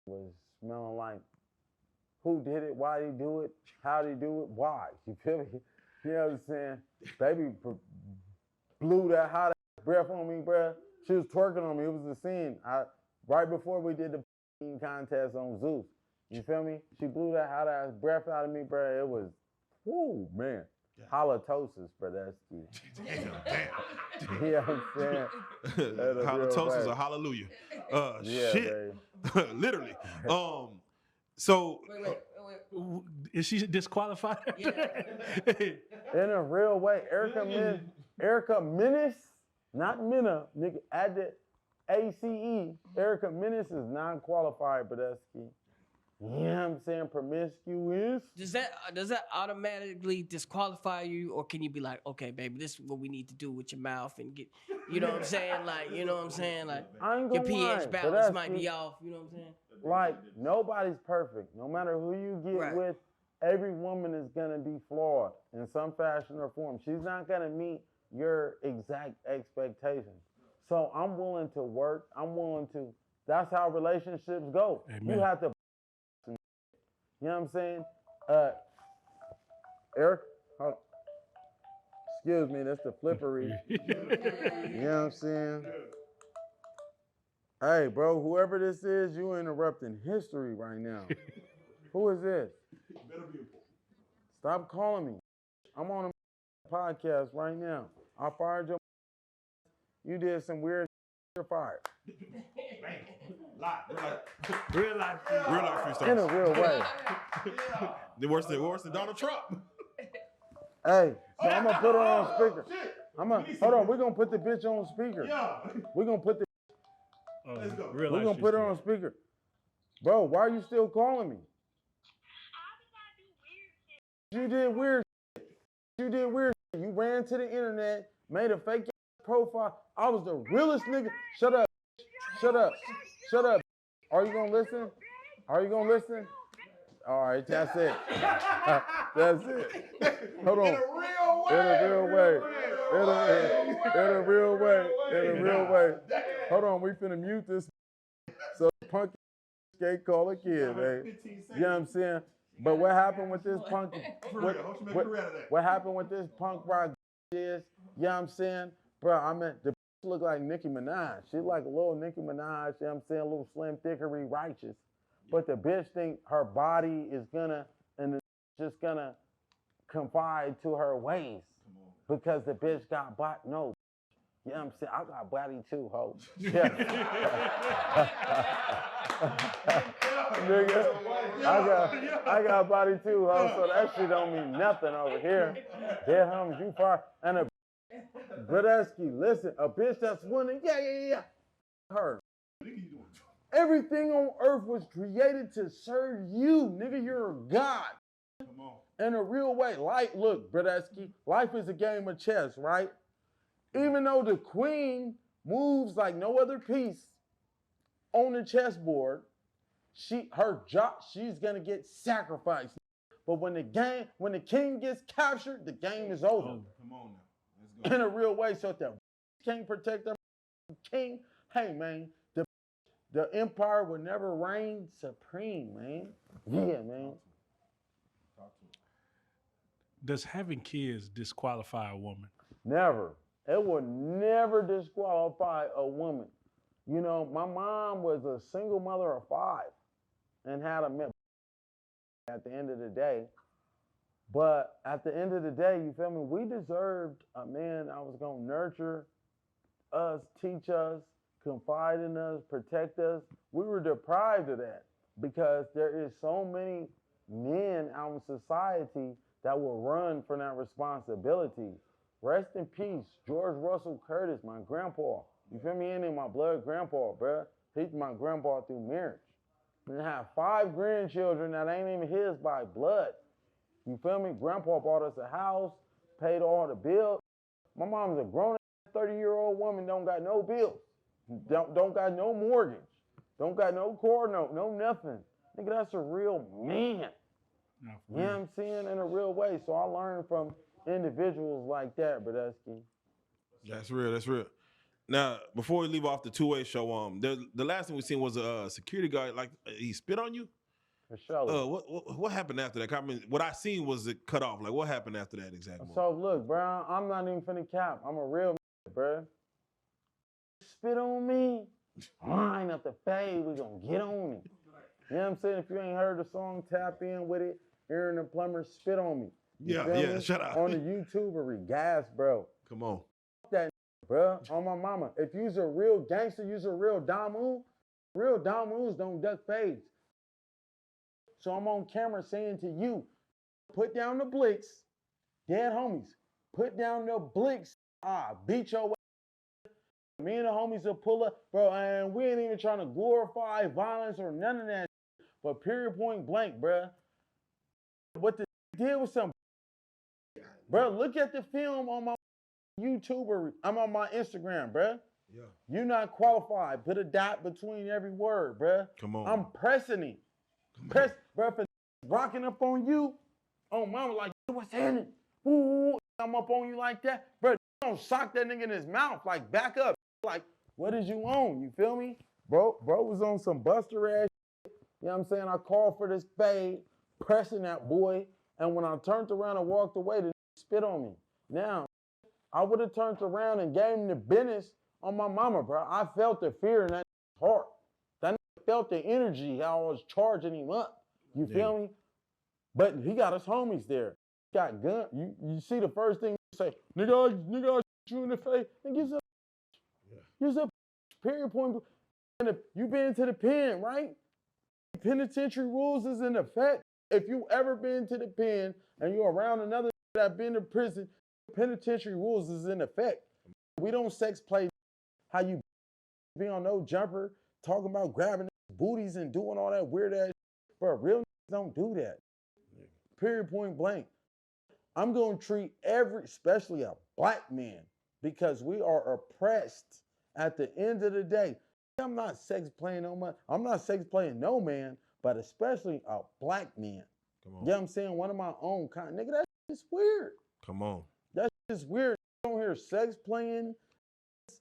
was smelling like who did it, why they do it, how they do it, why. You feel me? You know what I'm saying? Baby blew that hot ass breath on me, bruh. She was twerking on me. It was the scene. Right before we did the contest on Zeus. You feel me? She blew that hot ass breath out of me, bruh. It was, whoo, man. Yeah. Halitosis, bruh. That's key. Damn. You know what I'm saying? Halitosis or hallelujah. Yeah, shit. Literally. So is she disqualified? Yeah. In a real way, Erica Menace, not Mena, nigga, at the ACE, Erica Menace is non-qualified, but that's key. You know what I'm saying? Promiscuous. Does that automatically disqualify you, or can you be like, okay, baby, this is what we need to do with your mouth and get, you know what I'm saying? Like, you know what I'm saying? Like, your pH balance might be off, you know what I'm saying? Like, nobody's perfect. No matter who you get with, every woman is gonna be flawed in some fashion or form. She's not gonna meet your exact expectations. So I'm willing to work. That's how relationships go. Amen. You have to, you know what I'm saying? Eric, hold on. Excuse me, that's the flippery. You know what I'm saying? Hey, bro, whoever this is, you interrupting history right now. Who is this? Stop calling me. I'm on a podcast right now. I fired your. You did some weird. You're fired. Real life freestyle. In a real way. They're worse than Donald Trump. Hey, so I'm gonna put her on speaker. Hold on. We're gonna put the bitch on speaker. We're gonna put the. Let's go. We're gonna put her on speaker. Bro, why are you still calling me? You did weird shit. You ran to the internet, made a fake profile. I was the realest nigga. Shut up. Are you gonna listen? All right, that's it. That's it. Hold on. In a real way. Hold on, we finna mute this. So punk can't call a kid, man. You know what I'm saying? But what happened with this punk? What happened with this punk rock is, you know what I'm saying? Bro, I mean, the look like Nicki Minaj. She like a little Nicki Minaj, you know what I'm saying? A little slim, thickery, righteous. But the bitch think her body is gonna, and it's just gonna confide to her ways. Because the bitch got body. No. You know what I'm saying? I got body too, ho. Yeah. Nigga, I got body too, ho. So that shit don't mean nothing over here. Dead homies, you far. And a Brodesky, listen, a bitch that's winning, yeah. Her. Everything on earth was created to serve you, nigga. You're a god. Come on. In a real way. Like, look, Brodesky, life is a game of chess, right? Even though the queen moves like no other piece on the chessboard, she's gonna get sacrificed. But when the king gets captured, the game is over. Oh, come on now. Let's go. In a real way, so if the can't protect the king, hey man, the empire will never reign supreme, man. Yeah, man. Does having kids disqualify a woman? Never. It will never disqualify a woman. You know, my mom was a single mother of 5 and had a at the end of the day. But at the end of the day, you feel me? We deserved a man that was going to nurture us, teach us, confide in us, protect us. We were deprived of that because there is so many men out in society that will run from that responsibility. Rest in peace, George Russell Curtis, my grandpa. You feel me? He ain't my blood grandpa, bruh. He's my grandpa through marriage. And I have 5 grandchildren that ain't even his by blood. You feel me? Grandpa bought us a house, paid all the bills. My mom's a grown 30-year-old woman, don't got no bills. Don't got no mortgage. Don't got no car note, no nothing. Nigga, that's a real man. You know what I'm saying? In a real way. So I learned from individuals like that, Brodesky. That's real. Now, before we leave off the two-way show, the last thing we seen was a security guard, like he spit on you. For sure. What happened after that? I mean, what I seen was it cut off. Like, what happened after that exact moment? So look, bro, I'm not even finna cap. I'm a real bro. Spit on me. Line up the fade. We gonna get on it. You know what I'm saying? If you ain't heard the song, tap in with it. Aaron the Plumber, spit on me. You feel me? Shut up. On the YouTubery, gas, bro. Come on. That bro, on my mama. If you's a real gangster, you's a real Damu. Real Damus don't duck fades. So I'm on camera saying to you, put down the blicks, dead homies. Put down the blicks. Beat your ass. Me and the homies will pull up, bro, and we ain't even trying to glorify violence or none of that. But period point blank, bro. What the deal with some, bro? Look at the film on my YouTuber. I'm on my Instagram, bro. Yeah. You're not qualified. Put a dot between every word, bro. Come on. I'm pressing it. Press, bro, for rocking up on you. Oh, mama, like, what's happening? Ooh, I'm up on you like that. Bro, you don't sock that nigga in his mouth. Like, back up. Like, what is you on? You feel me? Bro was on some buster ass shit. You know what I'm saying? I called for this fade, pressing that boy. And when I turned around and walked away, the spit on me. Now, I would have turned around and gave him the business on my mama, bro. I felt the fear in that heart. That nigga felt the energy, how I was charging him up. You feel me? But he got his homies there. He got gun. You see the first thing you say, nigga, I shoot you in the face. And gives up. Gives up. Period point. And you been to the pen, right? Penitentiary rules is in effect. If you ever been to the pen and you're around another that been to prison, penitentiary rules is in effect. We don't sex play how you be on no jumper, talking about grabbing booties and doing all that weird ass shit. Bro, real don't do that. Period point blank. I'm going to treat especially a black man, because we are oppressed at the end of the day. I'm not sex playing no man. I'm not sex playing no man, but especially a black man. Come on. You know what I'm saying? One of my own kind. Nigga, that shit's weird. Come on. That shit's weird. You don't hear sex playing. You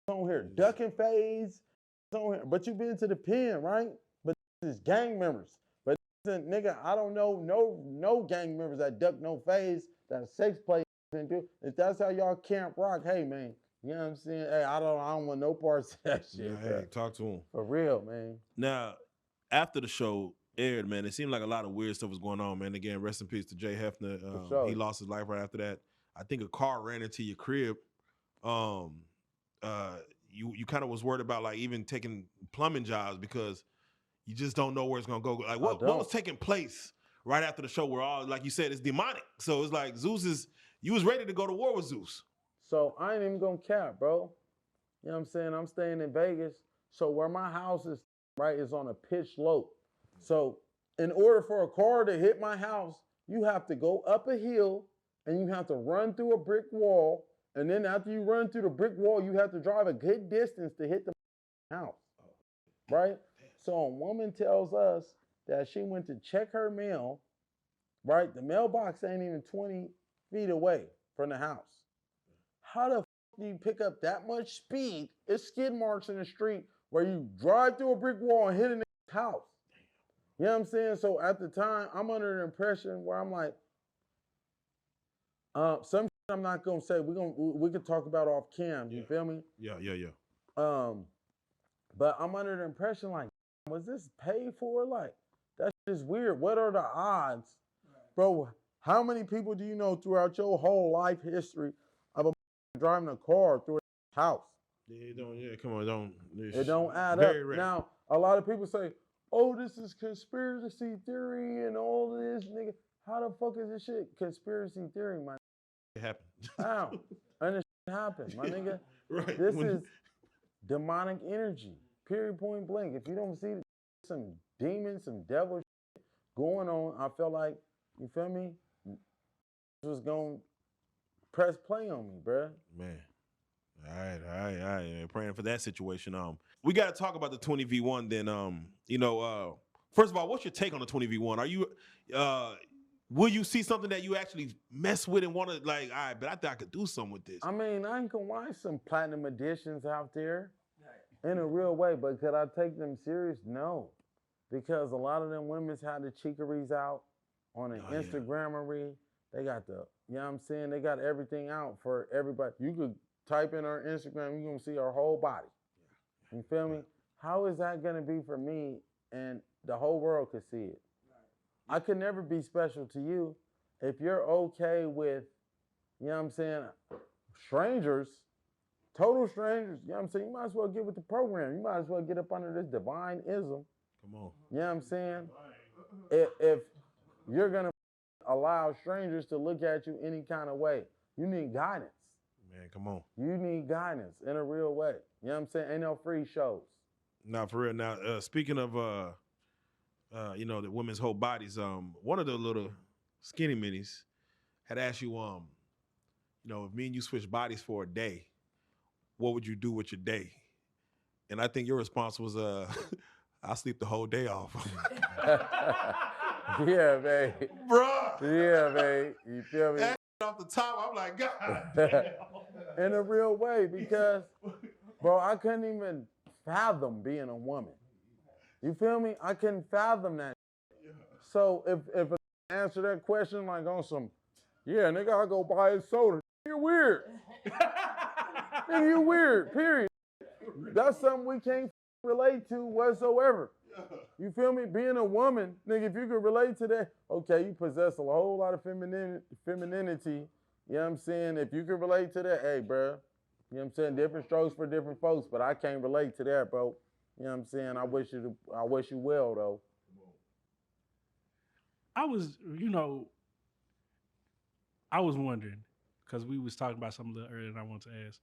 don't hear ducking fades. But you been to the pen, right? But this is gang members. But nigga, I don't know no gang members that duck no fades, that sex play and do. If that's how y'all camp rock, hey man, you know what I'm saying? Hey, I don't want no parts of that shit. Yeah, hey, talk to him. For real, man. Now, after the show aired, man, it seemed like a lot of weird stuff was going on, man. Again, rest in peace to Jay Hefner. Sure. He lost his life right after that. I think a car ran into your crib. You kind of was worried about like even taking plumbing jobs because you just don't know where it's gonna go. Like what was taking place right after the show where all, like you said, it's demonic. So it's like you was ready to go to war with Zeus. So I ain't even gonna cap, bro. You know what I'm saying? I'm staying in Vegas. So where my house is, right, is on a pitch slope. So in order for a car to hit my house, you have to go up a hill and you have to run through a brick wall. And then after you run through the brick wall, you have to drive a good distance to hit the house, right? So a woman tells us that she went to check her mail, right? The mailbox ain't even 20 feet away from the house. How the do you pick up that much speed? It's skid marks in the street where you drive through a brick wall and hit a house. You know what I'm saying? So at the time, I'm under the impression where I'm like, some shit I'm not gonna say. We could talk about off cam. You feel me? Yeah. But I'm under the impression like, was this paid for? Like, that shit is weird. What are the odds, bro? How many people do you know throughout your whole life history of a driving a car through a house? It don't add up. Rare. Now, a lot of people say, oh, this is conspiracy theory and all this, nigga. How the fuck is this shit conspiracy theory, man? It happened. How? And this shit happened, my nigga. Right. This is demonic energy. Period point blank. If you don't see some demons, some devil shit going on, I feel like, you feel me? This was gonna press play on me, bruh. Man. All right. Praying for that situation. We got to talk about the 20v1 then. First of all, what's your take on the 20v1? Are you, will you see something that you actually mess with and want to like, all right, but I think I could do something with this? I mean, I ain't gonna lie, some platinum editions out there in a real way, but could I take them serious? No. because a lot of them women's had the cheekeries out on an Oh, yeah. Instagrammery. They got the, you know what I'm saying? They got everything out for everybody. You could type in her Instagram, you're gonna see her whole body. You feel me? How is that gonna be for me and the whole world could see it? I could never be special to you if you're okay with, you know what I'm saying, strangers, total strangers, you know what I'm saying? You might as well get with the program. You might as well get up under this divine ism. Come on. You know what I'm saying? If you're going to allow strangers to look at you any kind of way, you need guidance. Man, come on. You need guidance in a real way. You know what I'm saying? Ain't no free shows. Now, for real. Now, speaking of, you know, the women's whole bodies, one of the little skinny minis had asked you, you know, if me and you switch bodies for a day, what would you do with your day? And I think your response was, I'll sleep the whole day off. Yeah, man. Bruh. Yeah, man. You feel me? That off the top, I'm like, God. In a real way, because, bro, I couldn't even fathom being a woman. You feel me? I couldn't fathom that. So if I answer that question like on some, yeah, nigga, I go buy a soda. You're weird. Nigga, you weird, period. That's something we can't relate to whatsoever. You feel me? Being a woman, nigga, if you could relate to that, okay, you possess a whole lot of femininity. You know what I'm saying? If you could relate to that, hey, bro, you know what I'm saying? Different strokes for different folks, but I can't relate to that, bro. You know what I'm saying? I wish you well, though. I was, you know, I was wondering, because we was talking about something a little earlier and I wanted to ask,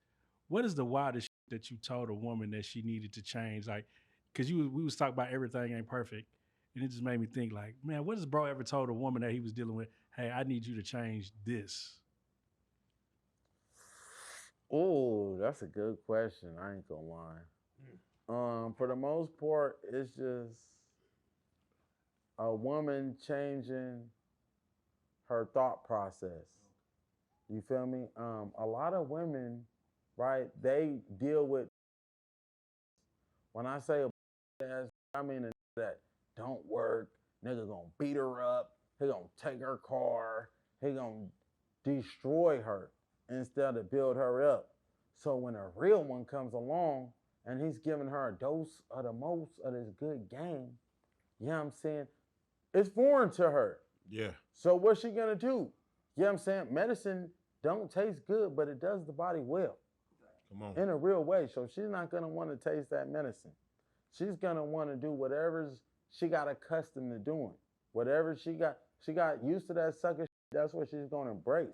what is the wildest shit that you told a woman that she needed to change? Like, because we was talking about everything ain't perfect. And it just made me think like, man, what has bro ever told a woman that he was dealing with, hey, I need you to change this? Oh, that's a good question. I ain't gonna lie. For the most part, it's just a woman changing her thought process. You feel me? A lot of women, right, they deal with, when I say I mean a that don't work, nigga gonna beat her up, he gonna take her car, he gonna destroy her instead of build her up. So when a real one comes along and he's giving her a dose of the most of this good game, you know what I'm saying? It's foreign to her. Yeah. So what's she gonna do? You know what I'm saying? Medicine don't taste good, but it does the body well. Come on. In a real way. So she's not gonna want to taste that medicine. She's gonna want to do whatever she got accustomed to doing. Whatever she got used to that sucker shit, that's what she's gonna embrace.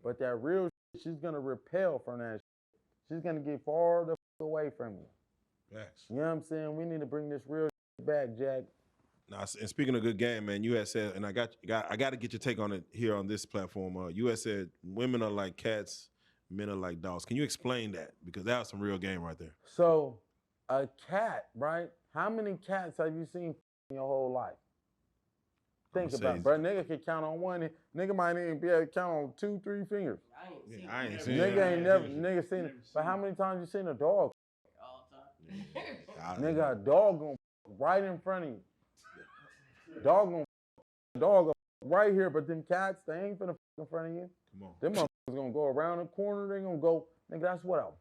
But that real shit, she's gonna repel from that shit. She's gonna get far the away from you. Facts. You know what I'm saying? We need to bring this real shit back, Jack. Now, and speaking of good game, man, you had said, and I got to get your take on it here on this platform. You had said women are like cats, men are like dogs. Can you explain that? Because that was some real game right there. So, a cat, right? How many cats have you seen in your whole life? Think about it, bro. Nigga can count on one. Nigga might even be able to count on 2, 3 fingers. I ain't seen Nigga ain't never seen it. But how many times you seen a dog? All the time. Nigga, a dog gonna right in front of you. Dog right here, but them cats, they ain't finna in front of you. Come on. Them motherfuckers gonna go around the corner. They gonna go, nigga, that's what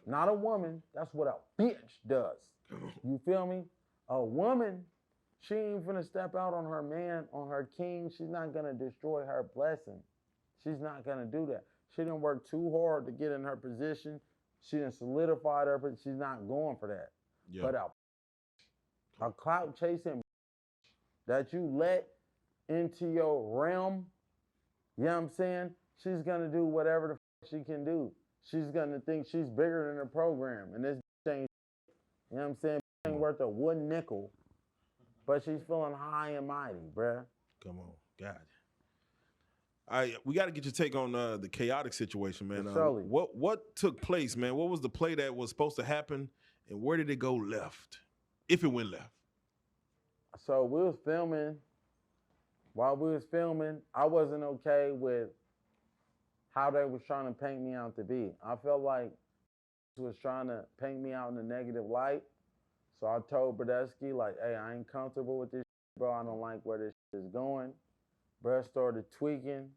not a woman, that's what a bitch does. You feel me? A woman, she ain't finna step out on her man, on her king. She's not gonna destroy her blessing. She's not gonna do that. She didn't work too hard to get in her position. She didn't solidify her, but she's not going for that. Yeah. But a clout chasing that you let into your realm, you know what I'm saying? She's gonna do whatever the she can do. She's gonna think she's bigger than the program. And this ain't, you know what I'm saying? Ain't worth a wooden nickel, but she's feeling high and mighty, bruh. Come on, God. We got to get your take on the chaotic situation, man. Surely. What took place, man? What was the play that was supposed to happen, and where did it go left, if it went left? So we was filming. While we was filming, I wasn't okay with how they was trying to paint me out to be. I felt like was trying to paint me out in a negative light. So I told Bradesky, like, hey, I ain't comfortable with this shit, bro. I don't like where this shit is going. Bro started tweaking,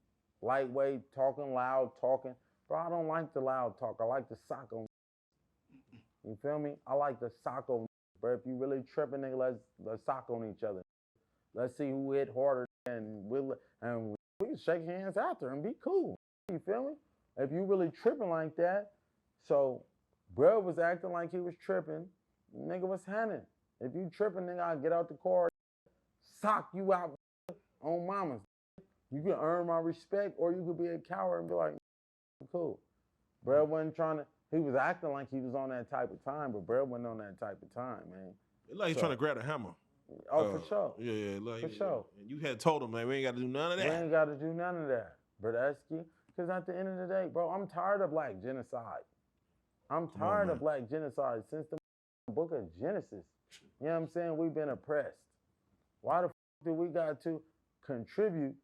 lightweight, talking loud, talking. Bro, I don't like the loud talk. I like the sock on. You feel me? I like the sock on. Bro, if you really tripping, nigga, let's sock on each other. Let's see who hit harder, and we can shake hands after and be cool. You feel me? If you really tripping like that, so bro was acting like he was tripping. Nigga, what's happening? If you tripping, nigga, I'll get out the car, sock you out on mamas. You can earn my respect, or you could be a coward and be like, cool. Bro wasn't trying to, he was acting like he was on that type of time, but bro wasn't on that type of time, man. Like he's trying to grab a hammer. Oh, for sure. Yeah, like, for sure. And you had told him, man, we ain't got to do none of that. We ain't got to do none of that, Bradesky. Because at the end of the day, bro, I'm tired of black genocide. I'm tired of black genocide since the book of Genesis. You know what I'm saying? We've been oppressed. Why the do we got to contribute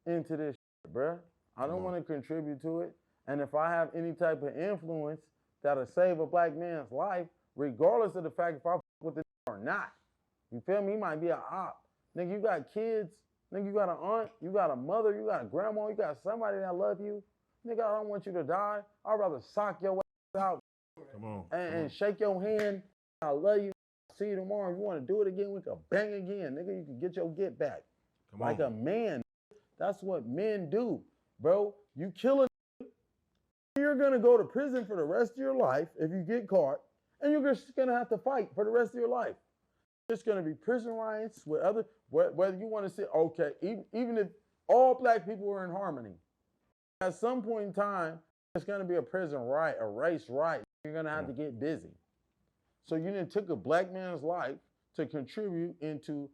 into this shit, bro? I don't want to contribute to it. And if I have any type of influence that'll save a black man's life, regardless of the fact if I with it or not. You feel me? He might be an op. Nigga, you got kids. Nigga, you got an aunt. You got a mother. You got a grandma. You got somebody that love you. Nigga, I don't want you to die. I'd rather sock your ass out. Come on. And shake your hand. I love you. See you tomorrow. If you want to do it again, we can bang again. Nigga, you can get your get back. Come like on. a man. That's what men do. Bro, you kill a nigga, you're going to go to prison for the rest of your life if you get caught. And you're just going to have to fight for the rest of your life. It's going to be prison riots with other, whether you want to say, okay, even if all black people were in harmony, at some point in time, it's going to be a prison riot, a race riot. You're going to have to get busy. So you then took a black man's life to contribute into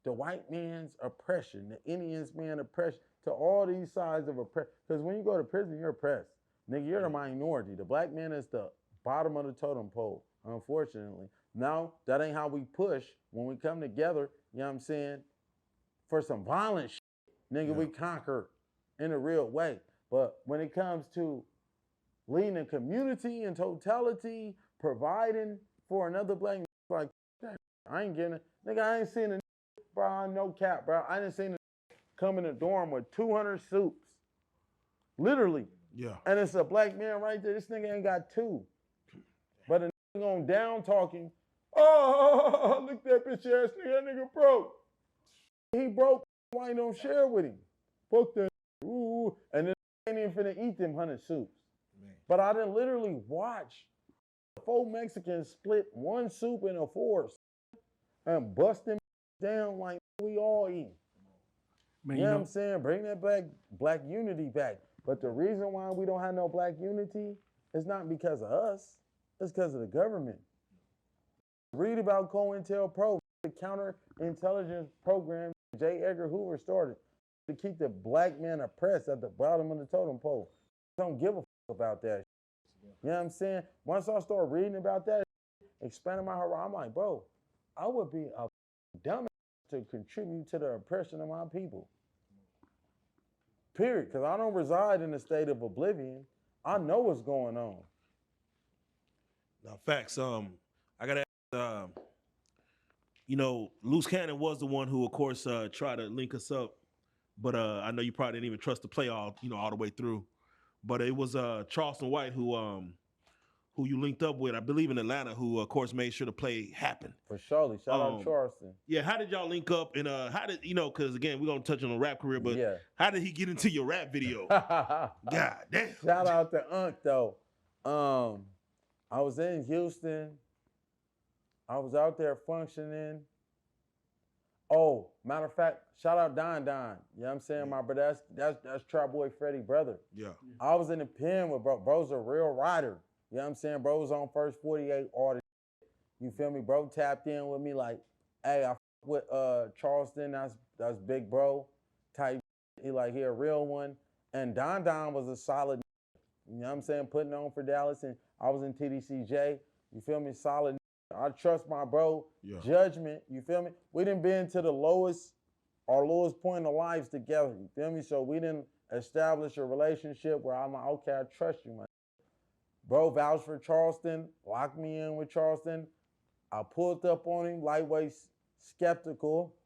the white man's oppression, the Indian's man oppression, to all these sides of oppression. Because when you go to prison, you're oppressed. Nigga, you're the minority. The black man is the bottom of the totem pole, unfortunately. Now, that ain't how we push. When we come together, you know what I'm saying, for some violent shit, nigga, we conquer in a real way. But when it comes to leading a community in totality, providing for another black man, like, I ain't getting it. Nigga, I ain't seen a bro, no cap, bro. I didn't seen a come in the dorm with 200 suits. Literally. Yeah. And it's a black man right there. This nigga ain't got two. But a nigga on down talking, oh, look at that bitch ass nigga, that nigga broke. He broke, why you don't share with him? Fuck that. Ooh. And then ain't even finna eat them 100 suits. Man. But I didn't literally watch 4 Mexicans split one soup in a forest and bust them down like we all eat. Man, you know what I'm saying? Bring that black unity back. But the reason why we don't have no black unity is not because of us. It's because of the government. Read about COINTELPRO, the counterintelligence program J. Edgar Hoover started to keep the black man oppressed at the bottom of the totem pole. Don't give a fuck about that. You know what I'm saying? Once I start reading about that, expanding my horizon, I'm like, bro, I would be a dumbass to contribute to the oppression of my people. Period. Because I don't reside in a state of oblivion. I know what's going on. Now, facts. I gotta ask, you know, Loose Cannon was the one who, of course, tried to link us up, but I know you probably didn't even trust the play all the way through. But it was Charleston White who you linked up with, I believe in Atlanta, who of course made sure the play happened. For surely. Shout out Charleston. Yeah, how did y'all link up? And how did, because again, we're going to touch on a rap career, but how did he get into your rap video? God damn. Shout out to Unc, though. I was in Houston. I was out there functioning. Oh, matter of fact, shout out Don. You know what I'm saying? My brother, that's Trap Boy Freddie brother. Yeah. I was in the pen with bro. Bro's a real rider. You know what I'm saying? Bro was on First 48 all the You feel me? Bro tapped in with me like, hey, I with Charleston, that's big bro type. He a real one. And Don was a solid, you know what I'm saying, putting on for Dallas. And I was in TDCJ. You feel me? Solid. I trust my bro. Judgment. You feel me? We done been to our lowest point of lives together. You feel me? So we didn't establish a relationship where I'm like, okay, I trust you, man. Bro vouched for Charleston, locked me in with Charleston. I pulled up on him, lightweight, skeptical,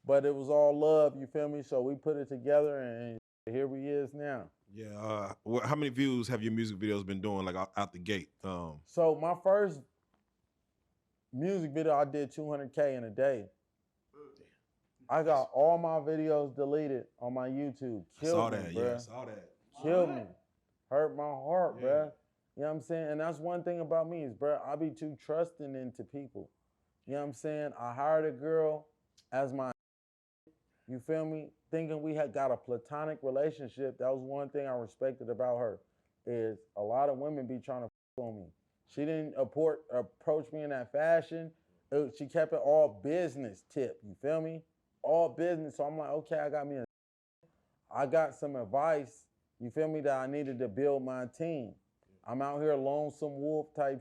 but it was all love. You feel me? So we put it together, and here we is now. Yeah. How many views have your music videos been doing, like out the gate? So my first music video, I did 200K in a day. I got all my videos deleted on my YouTube. Killed me, bro. Yeah, I saw that. Killed me. Hurt my heart, bro. You know what I'm saying? And that's one thing about me is, bro, I be too trusting into people. You know what I'm saying? I hired a girl as my, you feel me? Thinking we had got a platonic relationship. That was one thing I respected about her, is a lot of women be trying to on me. She didn't approach me in that fashion. She kept it all business tip. You feel me? All business. So I'm like, okay, I got some advice, you feel me, that I needed to build my team. I'm out here lonesome wolf type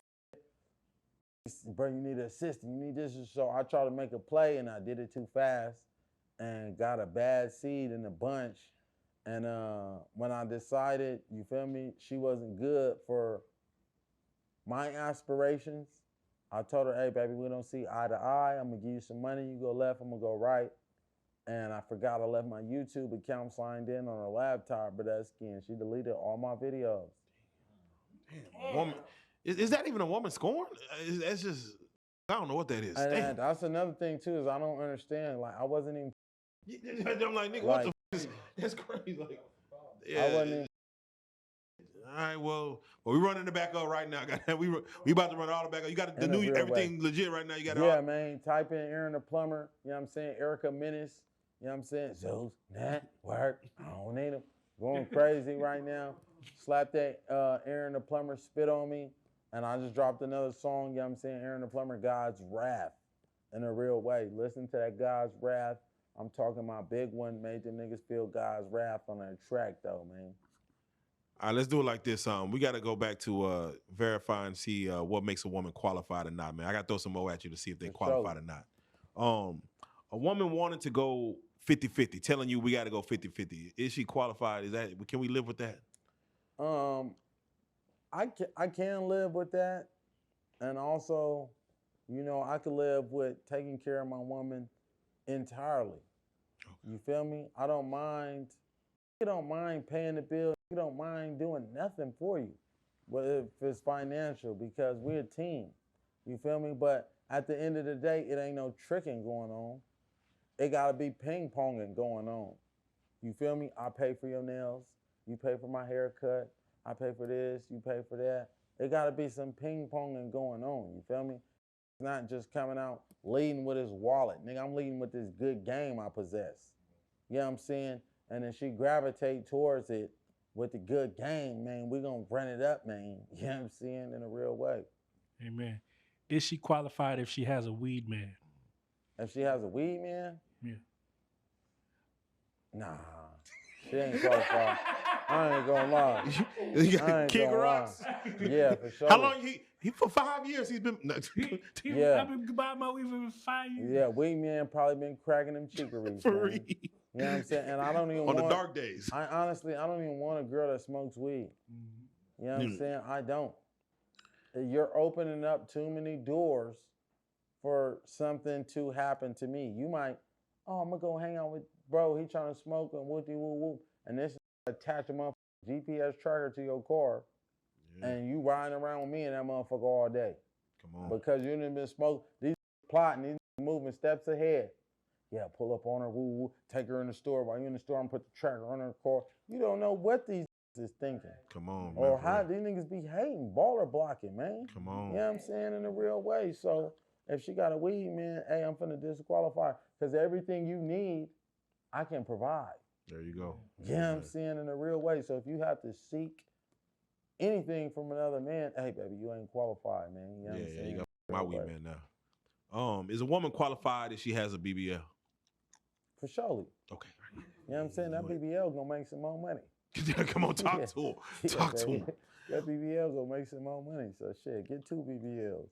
shit. Bro, you need an assistant, you need this. So I tried to make a play and I did it too fast and got a bad seed in the bunch. And when I decided, you feel me, she wasn't good for my aspirations, I told her, hey, baby, we don't see eye to eye. I'm gonna give you some money. You go left, I'm gonna go right. And I forgot I left my YouTube account signed in on her laptop, but that's skin. She deleted all my videos. Damn, woman. Is that even a woman scorn? That's just, I don't know what that is. And that's another thing too, is I don't understand. Like I wasn't even. I'm like, nigga, what the f is, that's crazy. Like, yeah. I wasn't even. All right, well, we running the back up right now. We about to run all the back up. You got the new everything legit right now. You got it. Yeah, man. Type in Aaron the Plumber. You know what I'm saying? Erica Menace. You know what I'm saying? Zeus, network. I don't need him. Going crazy right now. Slap that Aaron the Plumber spit on me. And I just dropped another song, you know what I'm saying? Aaron the Plumber, God's Wrath in a real way. Listen to that God's Wrath. I'm talking my big one, made them niggas feel God's wrath on that track though, man. All right, let's do it like this. We got to go back to verify and see what makes a woman qualified or not, man. I got to throw some more at you to see if they're qualified or not. A woman wanting to go 50-50, telling you we got to go 50-50. Is she qualified? Can we live with that? I can live with that. And also, you know, I could live with taking care of my woman entirely. Okay. You feel me? I don't mind. You don't mind paying the bill. You don't mind doing nothing for you. But if it's financial, because we're a team. You feel me? But at the end of the day, it ain't no tricking going on. It gotta be ping ponging going on. You feel me? I pay for your nails. You pay for my haircut. I pay for this. You pay for that. It gotta be some ping ponging going on. You feel me? It's not just coming out leading with his wallet. Nigga, I'm leading with this good game I possess. You know what I'm saying? And then she gravitate towards it with the good game, man. We gonna run it up, man. You know what I'm saying? In a real way. Amen. Is she qualified if she has a weed man? If she has a weed man? Yeah. Nah, she ain't qualified. I ain't gonna lie. I ain't King gonna Rocks. lie. Yeah, for sure. How long he for 5 years he's been Yeah. I've been buying my weed for 5 years. Yeah, weed man probably been cracking them chicories. For real. You know what I'm saying? And I don't even on the dark days. I don't even want a girl that smokes weed. You know what I'm saying? I don't. You're opening up too many doors for something to happen to me. You might, I'm gonna go hang out with bro, he trying to smoke and whoopty whoop whoop. And this attach a motherfucking GPS tracker to your car and you riding around with me and that motherfucker all day. Come on. Because you done been smoking, these plotting, these moving steps ahead. Yeah, pull up on her, woo woo, take her in the store. While you're in the store, I'm put the tracker on her car. You don't know what these is thinking. Come on, man. Or how these niggas be hating, baller blocking, man. Come on. You know what I'm saying? In a real way. So if she got a weed, man, hey, I'm finna disqualify. Because everything you need, I can provide. There you go. You know what I'm saying? In a real way. So if you have to seek anything from another man, hey, baby, you ain't qualified, man. You know what I'm saying? You got my weed man now. Is a woman qualified if she has a BBL? For surely. Okay. You know what I'm saying? That BBL gonna make some more money. Come on, talk to him. Talk to him. That BBL gonna make some more money. So shit, get 2 BBLs.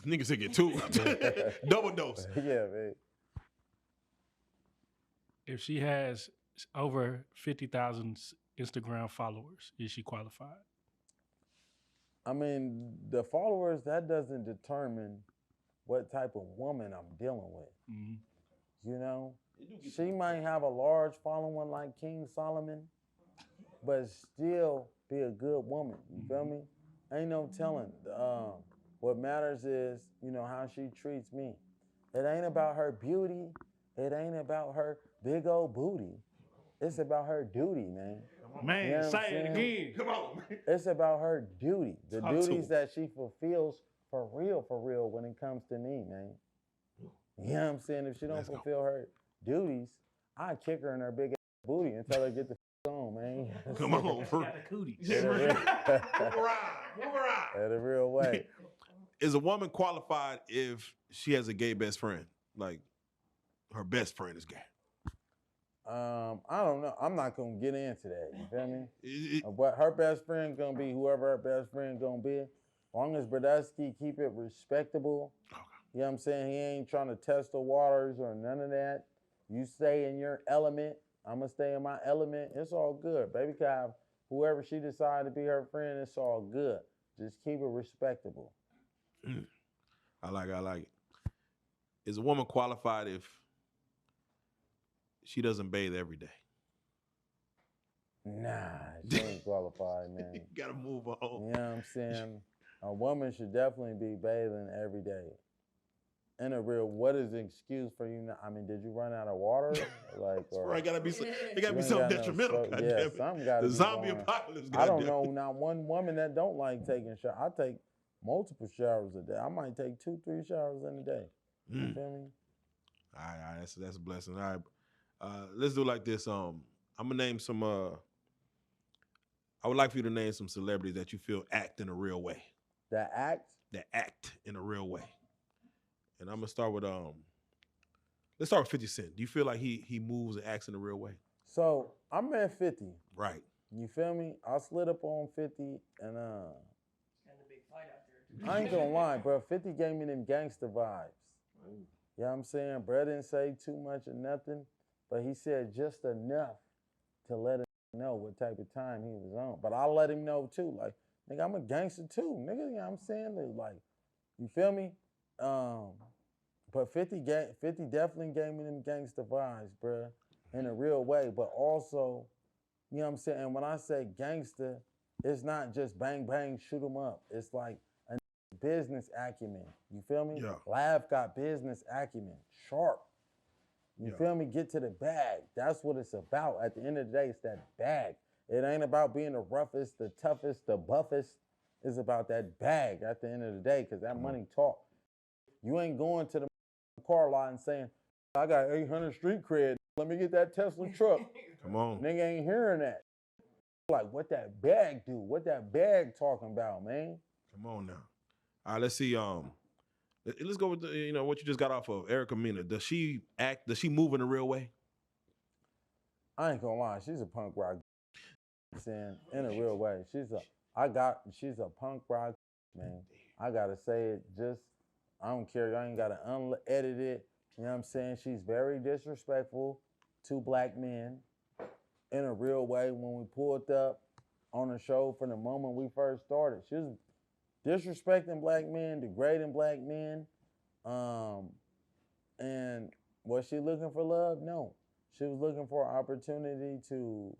Niggas say get 2. Double dose. Yeah, man. If she has over 50,000 Instagram followers, is she qualified? I mean, the followers, that doesn't determine what type of woman I'm dealing with. Mm-hmm. You know, she might have a large following like King Solomon, but still be a good woman. You feel me? Ain't no telling. What matters is, you know, how she treats me. It ain't about her beauty. It ain't about her big old booty. It's about her duty, man. Man, You know what I'm say it saying? again. Come on, man. It's about her duty. The Talk to duties him. that she fulfills for real when it comes to me, man. You know what I'm saying? If she don't Let's go. fulfill her duties, I kick her in her big ass booty and tell her to get the on, man. Come on. She got the cootie. In a real, Move around. in a real way. Is a woman qualified if she has a gay best friend? Like her best friend is gay. I don't know. I'm not gonna get into that. You feel me? It- But her best friend gonna be whoever her best friend gonna be. As long as Brodusky keep it respectable. Okay. You know what I'm saying? He ain't trying to test the waters or none of that. You stay in your element. I'm gonna stay in my element. It's all good. Baby can have whoever she decide to be her friend. It's all good. Just keep it respectable. I like it. Is a woman qualified if she doesn't bathe every day? Nah, she ain't qualified, man. You gotta move on. You know what I'm saying? A woman should definitely be bathing every day. In a real, what is the excuse for you not? I mean, did you run out of water? Like, or It gotta be something you ain't detrimental. got no goddamn yeah, it. something got to The be zombie going. apocalypse. I don't goddamn know it. not one woman that don't like taking showers. I take multiple showers a day. I might take 2-3 showers in a day. You feel me? All right, that's a blessing. All right, let's do it like this. I'm gonna name some. I would like for you to name some celebrities that you feel act in a real way. That act. That act in a real way. And I'm gonna start with Let's start with 50 Cent. Do you feel like he moves and acts in a real way? So I'm at 50. Right. You feel me? I slid up on 50 and Got a big fight out there. I ain't gonna lie, bro. 50 gave me them gangster vibes. You know what I'm saying? Bro didn't say too much or nothing, but he said just enough to let him know what type of time he was on. But I let him know too, like, nigga, I'm a gangster too, nigga. You know what I'm saying? Like, you feel me? But 50 definitely gave me them gangster vibes, bro, in a real way. But also, you know what I'm saying? And when I say gangster, it's not just bang, bang, shoot 'em up. It's like a business acumen. You feel me? Yeah. Lav got business acumen. Sharp. You feel me? Get to the bag. That's what it's about. At the end of the day, it's that bag. It ain't about being the roughest, the toughest, the buffest. It's about that bag at the end of the day, because that money talk. You ain't going to the car lot and saying, I got 800 street cred. Let me get that Tesla truck. Come on. Nigga ain't hearing that. Like, what that bag do? What that bag talking about, man? Come on now. All right, let's see. Let's go with what you just got off of Erica Mena. Does she act? Does she move in a real way? I ain't gonna lie, she's a punk rock. Saying in a real way, she's a punk rock, man. I gotta say it. Just I don't care. I ain't gotta unedit it. You know what I'm saying? She's very disrespectful to black men in a real way. When we pulled up on the show from the moment we first started, she was disrespecting black men, degrading black men. And was she looking for love? No. She was looking for an opportunity to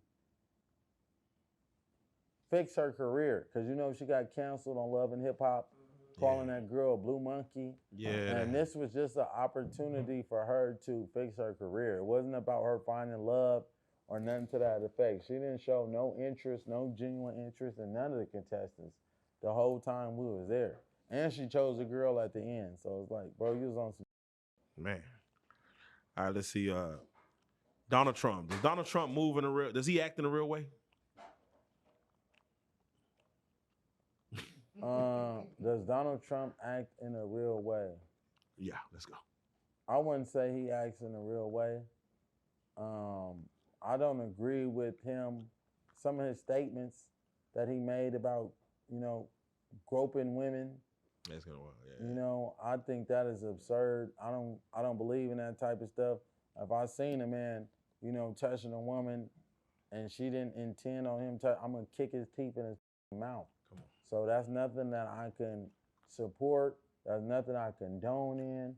fix her career. Because, you know, she got canceled on Love and Hip Hop, calling that girl a blue monkey. Yeah. And this was just an opportunity for her to fix her career. It wasn't about her finding love or nothing to that effect. She didn't show no interest, no genuine interest in none of the contestants the whole time we was there. And she chose a girl at the end. So it's like, bro, you was on some. Man. All right, let's see. Donald Trump. Does Donald Trump move in a real? Does he act in a real way? Does Donald Trump act in a real way? Yeah, let's go. I wouldn't say he acts in a real way. I don't agree with him. Some of his statements that he made about, you know, groping women. That's gonna work. Yeah. You know, I think that is absurd. I don't believe in that type of stuff. If I seen a man, you know, touching a woman and she didn't intend on him I'm gonna kick his teeth in his mouth. Come on. So that's nothing that I can support There's nothing I condone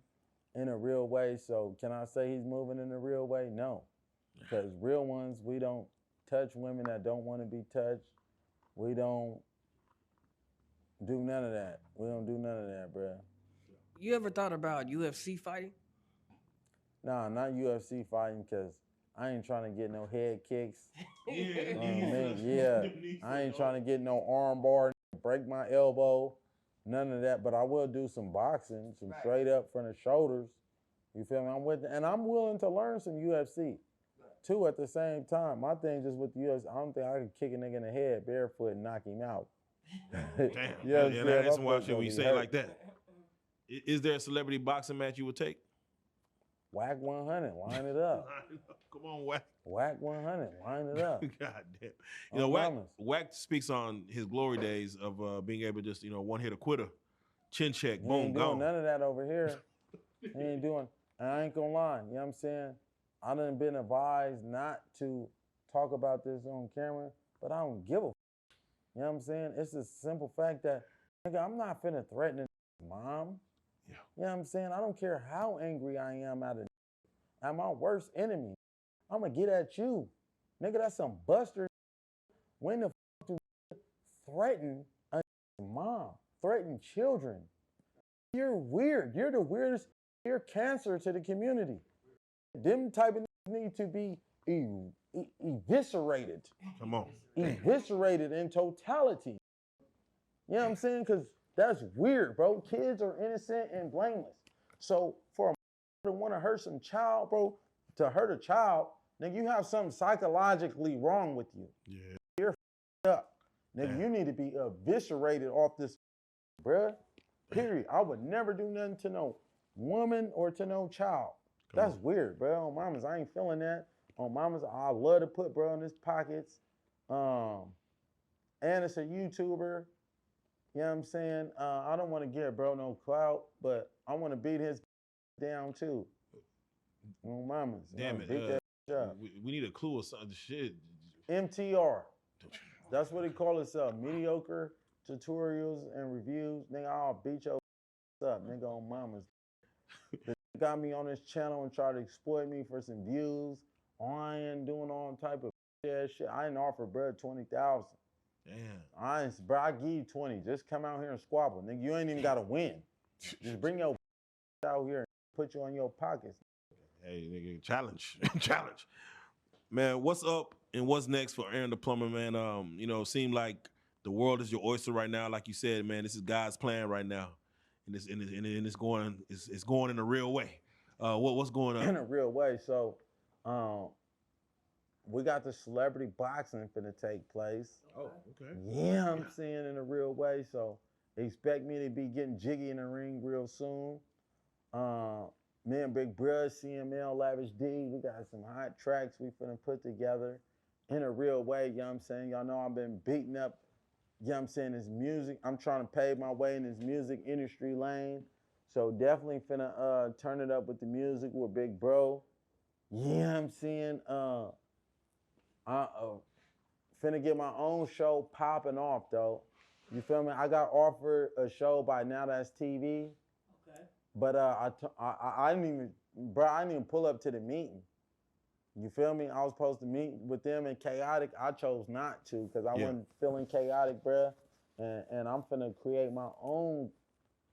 in a real way. So can I say he's moving in a real way? No, because real ones, we don't touch women that don't want to be touched. We don't do none of that. We don't do none of that, bro. You ever thought about UFC fighting? Nah, not UFC fighting, because I ain't trying to get no head kicks. Yeah. I ain't trying to get no arm bar, break my elbow, none of that. But I will do some boxing, some straight up from the shoulders. You feel me? I'm willing to learn some UFC too at the same time. My thing just with the UFC, I don't think I could kick a nigga in the head barefoot and knock him out. Damn. Yeah, that's some wild shit when you say it like that. Is there a celebrity boxing match you would take? Wack100, line it up. Come on, Wack. Wack100, line it up. God damn. You know, Wack speaks on his glory days of being able to just, one hit a quitter, chin check, He boom, ain't doing gone. none of that over here. He ain't doing, and I ain't gonna lie, you know what I'm saying? I done been advised not to talk about this on camera, but I don't give a f. You know what I'm saying? It's a simple fact that, nigga, I'm not finna threaten his mom. Yeah. You know what I'm saying? I don't care how angry I am at my worst enemy. I'm gonna get at you. Nigga, that's some buster. When the f do you threaten a mom, threaten children? You're weird. You're the weirdest. You're cancer to the community. Them type of need to be eviscerated. Come on. Eviscerated in totality. You know what I'm saying? Because that's weird, bro. Kids are innocent and blameless. So for a to want to hurt some child, bro, to hurt a child, nigga, you have something psychologically wrong with you. Yeah. You're up. Nigga, you need to be eviscerated off this, bruh. Period. I would never do nothing to no woman or to no child. That's weird, bro. On mamas, I ain't feeling that. On mamas, I love to put bro in his pockets. And it's a YouTuber. You know what I'm saying? I don't want to give bro no clout, but I want to beat his down too. On mamas. Damn it. Beat that up. We need a clue or something. Shit. MTR. That's what he call himself. Mediocre tutorials and reviews. Nigga, I'll beat your up, nigga, on mamas. They got me on this channel and try to exploit me for some views. I ain't doing all type of shit. I ain't offer bro 20,000. Damn. Bro, I give you 20. Just come out here and squabble, nigga. You ain't even gotta win. Just bring your out here and put you on your pockets. Hey, nigga, challenge. Challenge. Man, what's up and what's next for Aaron the Plumber, man? Seem like the world is your oyster right now. Like you said, man, this is God's plan right now. And it's going in a real way. What's going on? In a real way. So we got the celebrity boxing finna take place. Oh, okay. Yeah, I'm saying in a real way. So expect me to be getting jiggy in the ring real soon. Me and Big Bruh, CML, Lavish D, we got some hot tracks we finna put together in a real way, you know what I'm saying? Y'all know I've been beating up, you know what I'm saying, this music. I'm trying to pave my way in this music industry lane. So definitely finna turn it up with the music with Big Bro. You know what I'm saying? Finna get my own show popping off though. You feel me? I got offered a show by Now That's TV. Okay. But I didn't even pull up to the meeting. You feel me? I was supposed to meet with them in Chaotic. I chose not to because I wasn't feeling chaotic, bruh. And I'm finna create my own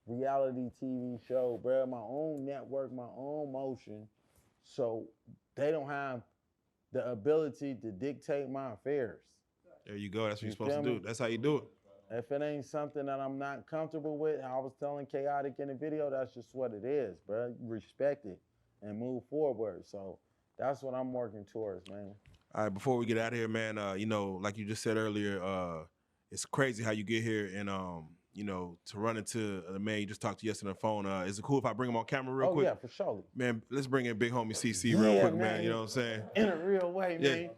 reality TV show, bruh. My own network, my own motion. So they don't have the ability to dictate my affairs. There you go. That's what you're supposed to do. That's how you do it. If it ain't something that I'm not comfortable with, I was telling Chaotic in the video, that's just what it is, bro. Respect it and move forward. So that's what I'm working towards, man. All right, before we get out of here, man, like you just said earlier, it's crazy how you get here and, to run into the man you just talked to yesterday on the phone. Is it cool if I bring him on camera real quick? Oh, yeah, for sure. Man, let's bring in big homie CC real quick, man. You know what I'm saying? In a real way, man.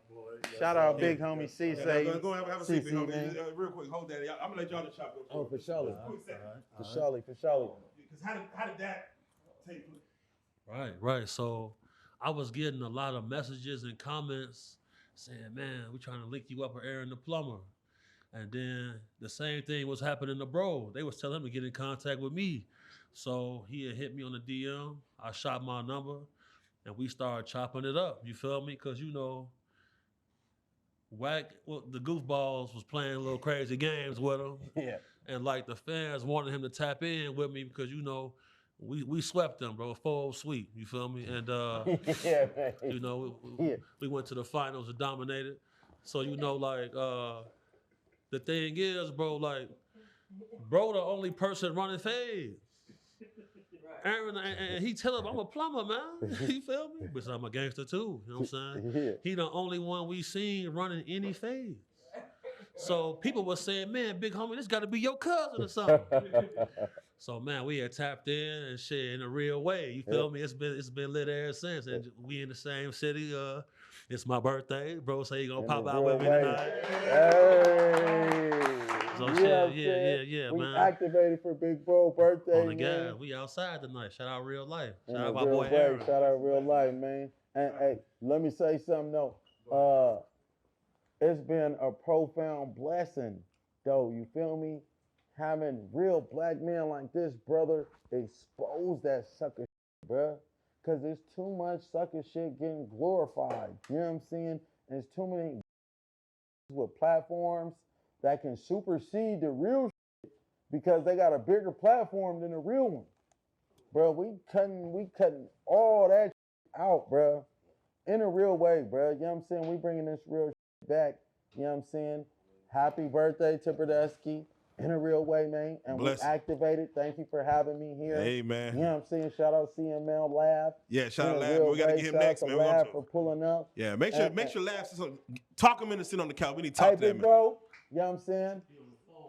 Shout out big homie CC. Go have a seat, big homie. Real quick, hold that. I'm going to let y'all to chop real quick. Oh, for sure. For sure. Because how did that take place? Right. So I was getting a lot of messages and comments saying, man, we're trying to link you up with Aaron the Plumber. And then the same thing was happening to Bro. They was telling him to get in contact with me. So he had hit me on the DM. I shot my number, and we started chopping it up. You feel me? Because you know, the goofballs was playing little crazy games with him. Yeah. And like the fans wanted him to tap in with me because you know, we swept them, bro. 4-0 sweep. You feel me? And Yeah, man. you know, we went to the finals and dominated. So you know, like the thing is, bro, like bro, the only person running fades. Aaron, and he tell him I'm a plumber, man. You feel me? But I'm a gangster too. You know what I'm saying? Yeah. He the only one we seen running any fades. So people were saying, man, big homie, this got to be your cousin or something. So man, we had tapped in and shit in a real way. You feel me? It's been lit ever since, and we in the same city. It's my birthday, bro. So you gonna pop out with me tonight? Hey. So yeah, we man. activated for Big Bro birthday. On the man. guys, we outside tonight. Shout out Reallyfe. In Shout a out my real boy way. Aaron. Shout out Reallyfe, man. And hey, let me say something though. It's been a profound blessing, though. You feel me? Having real black men like this, brother, expose that sucker shit, bruh. Cause there's too much sucker shit getting glorified. You know what I'm saying? And there's too many with platforms that can supersede the real shit because they got a bigger platform than the real one. Bro, we cutting all that shit out, bro. In a real way, bro. You know what I'm saying? We bringing this real shit back. You know what I'm saying? Happy birthday to Brodesky. In a real way, man. And Bless we activated. Thank you for having me here. Hey, man. You know what I'm saying? Shout out CML Lab. Yeah, shout out In a Lab. real We got to way. get him Shout out next, to man. Lab for pulling up. Yeah, make sure Lab talk him into sit on the couch. We need to talk Hey, to that big man. bro. You know what I'm saying?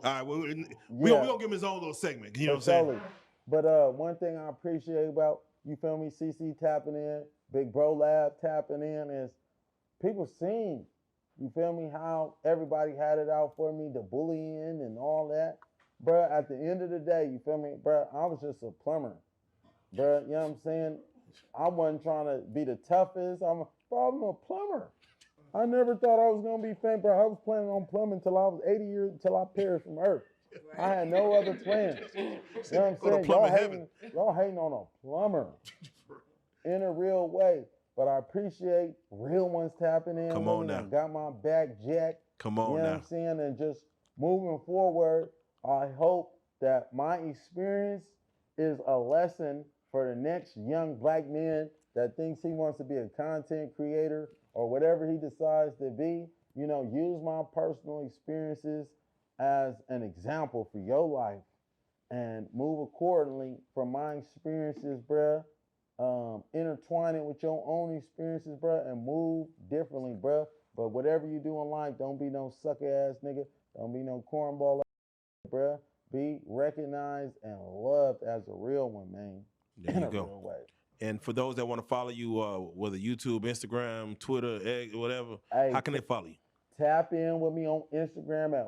All right, well, we Yeah. gonna give him his own little segment. You know what I'm saying? Totally. But one thing I appreciate about, you feel me, CC tapping in, Big Bro Lab tapping in is people seeing, you feel me, how everybody had it out for me, the bullying and all that. Bruh, at the end of the day, you feel me, bruh, I was just a plumber. Bruh, you know what I'm saying? I wasn't trying to be the toughest. I'm a plumber. I never thought I was gonna be famous, bro. I was planning on plumbing until I was 80 years, until I perished from earth. I had no other plans. You know what I'm Go to saying? plumber heaven. Y'all hating on a plumber in a real way. But I appreciate real ones tapping in. Come with on me. now. I got my back jacked. Come You on know what now. I'm saying? And just moving forward, I hope that my experience is a lesson for the next young black man that thinks he wants to be a content creator or whatever he decides to be. You know, use my personal experiences as an example for your life and move accordingly from my experiences, bruh. Intertwine it with your own experiences, bruh, and move differently, bruh. But whatever you do in life, don't be no sucker ass nigga. Don't be no cornball ass, bruh. Be recognized and loved as a real one, man. There In you a go. real way. And for those that want to follow you, whether YouTube, Instagram, Twitter, X, whatever, Hey, how can they follow you? Tap in with me on Instagram at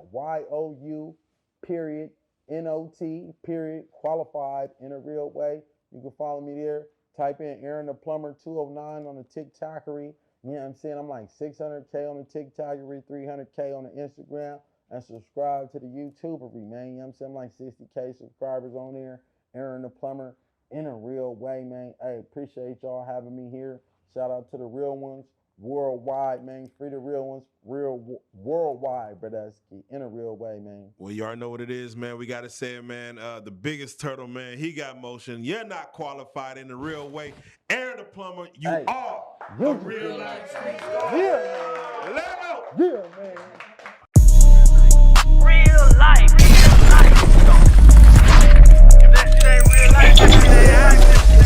YOU.NOT. Qualified in a real way. You can follow me there. Type in Aaron the Plumber 209 on the TikTokery. You know what I'm saying? I'm like 600K on the TikTokery, 300K on the Instagram. And subscribe to the YouTubery, man. You know what I'm saying? I'm like 60K subscribers on there. Aaron the Plumber in a real way, man. Hey, appreciate y'all having me here. Shout out to the real ones. Worldwide, man. Free the real ones. Worldwide, Brodesky. In a real way, man. Well, you already know what it is, man. We got to say it, man. The biggest turtle, man. He got motion. You're not qualified in the real way. Aaron the Plumber, you Hey, are you a real life street star. Yeah, Let it go. yeah, man. Real life. If that shit ain't real life,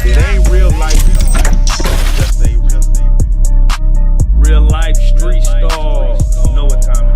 It ain't real life. Just a real thing. Real life street stars. Know what time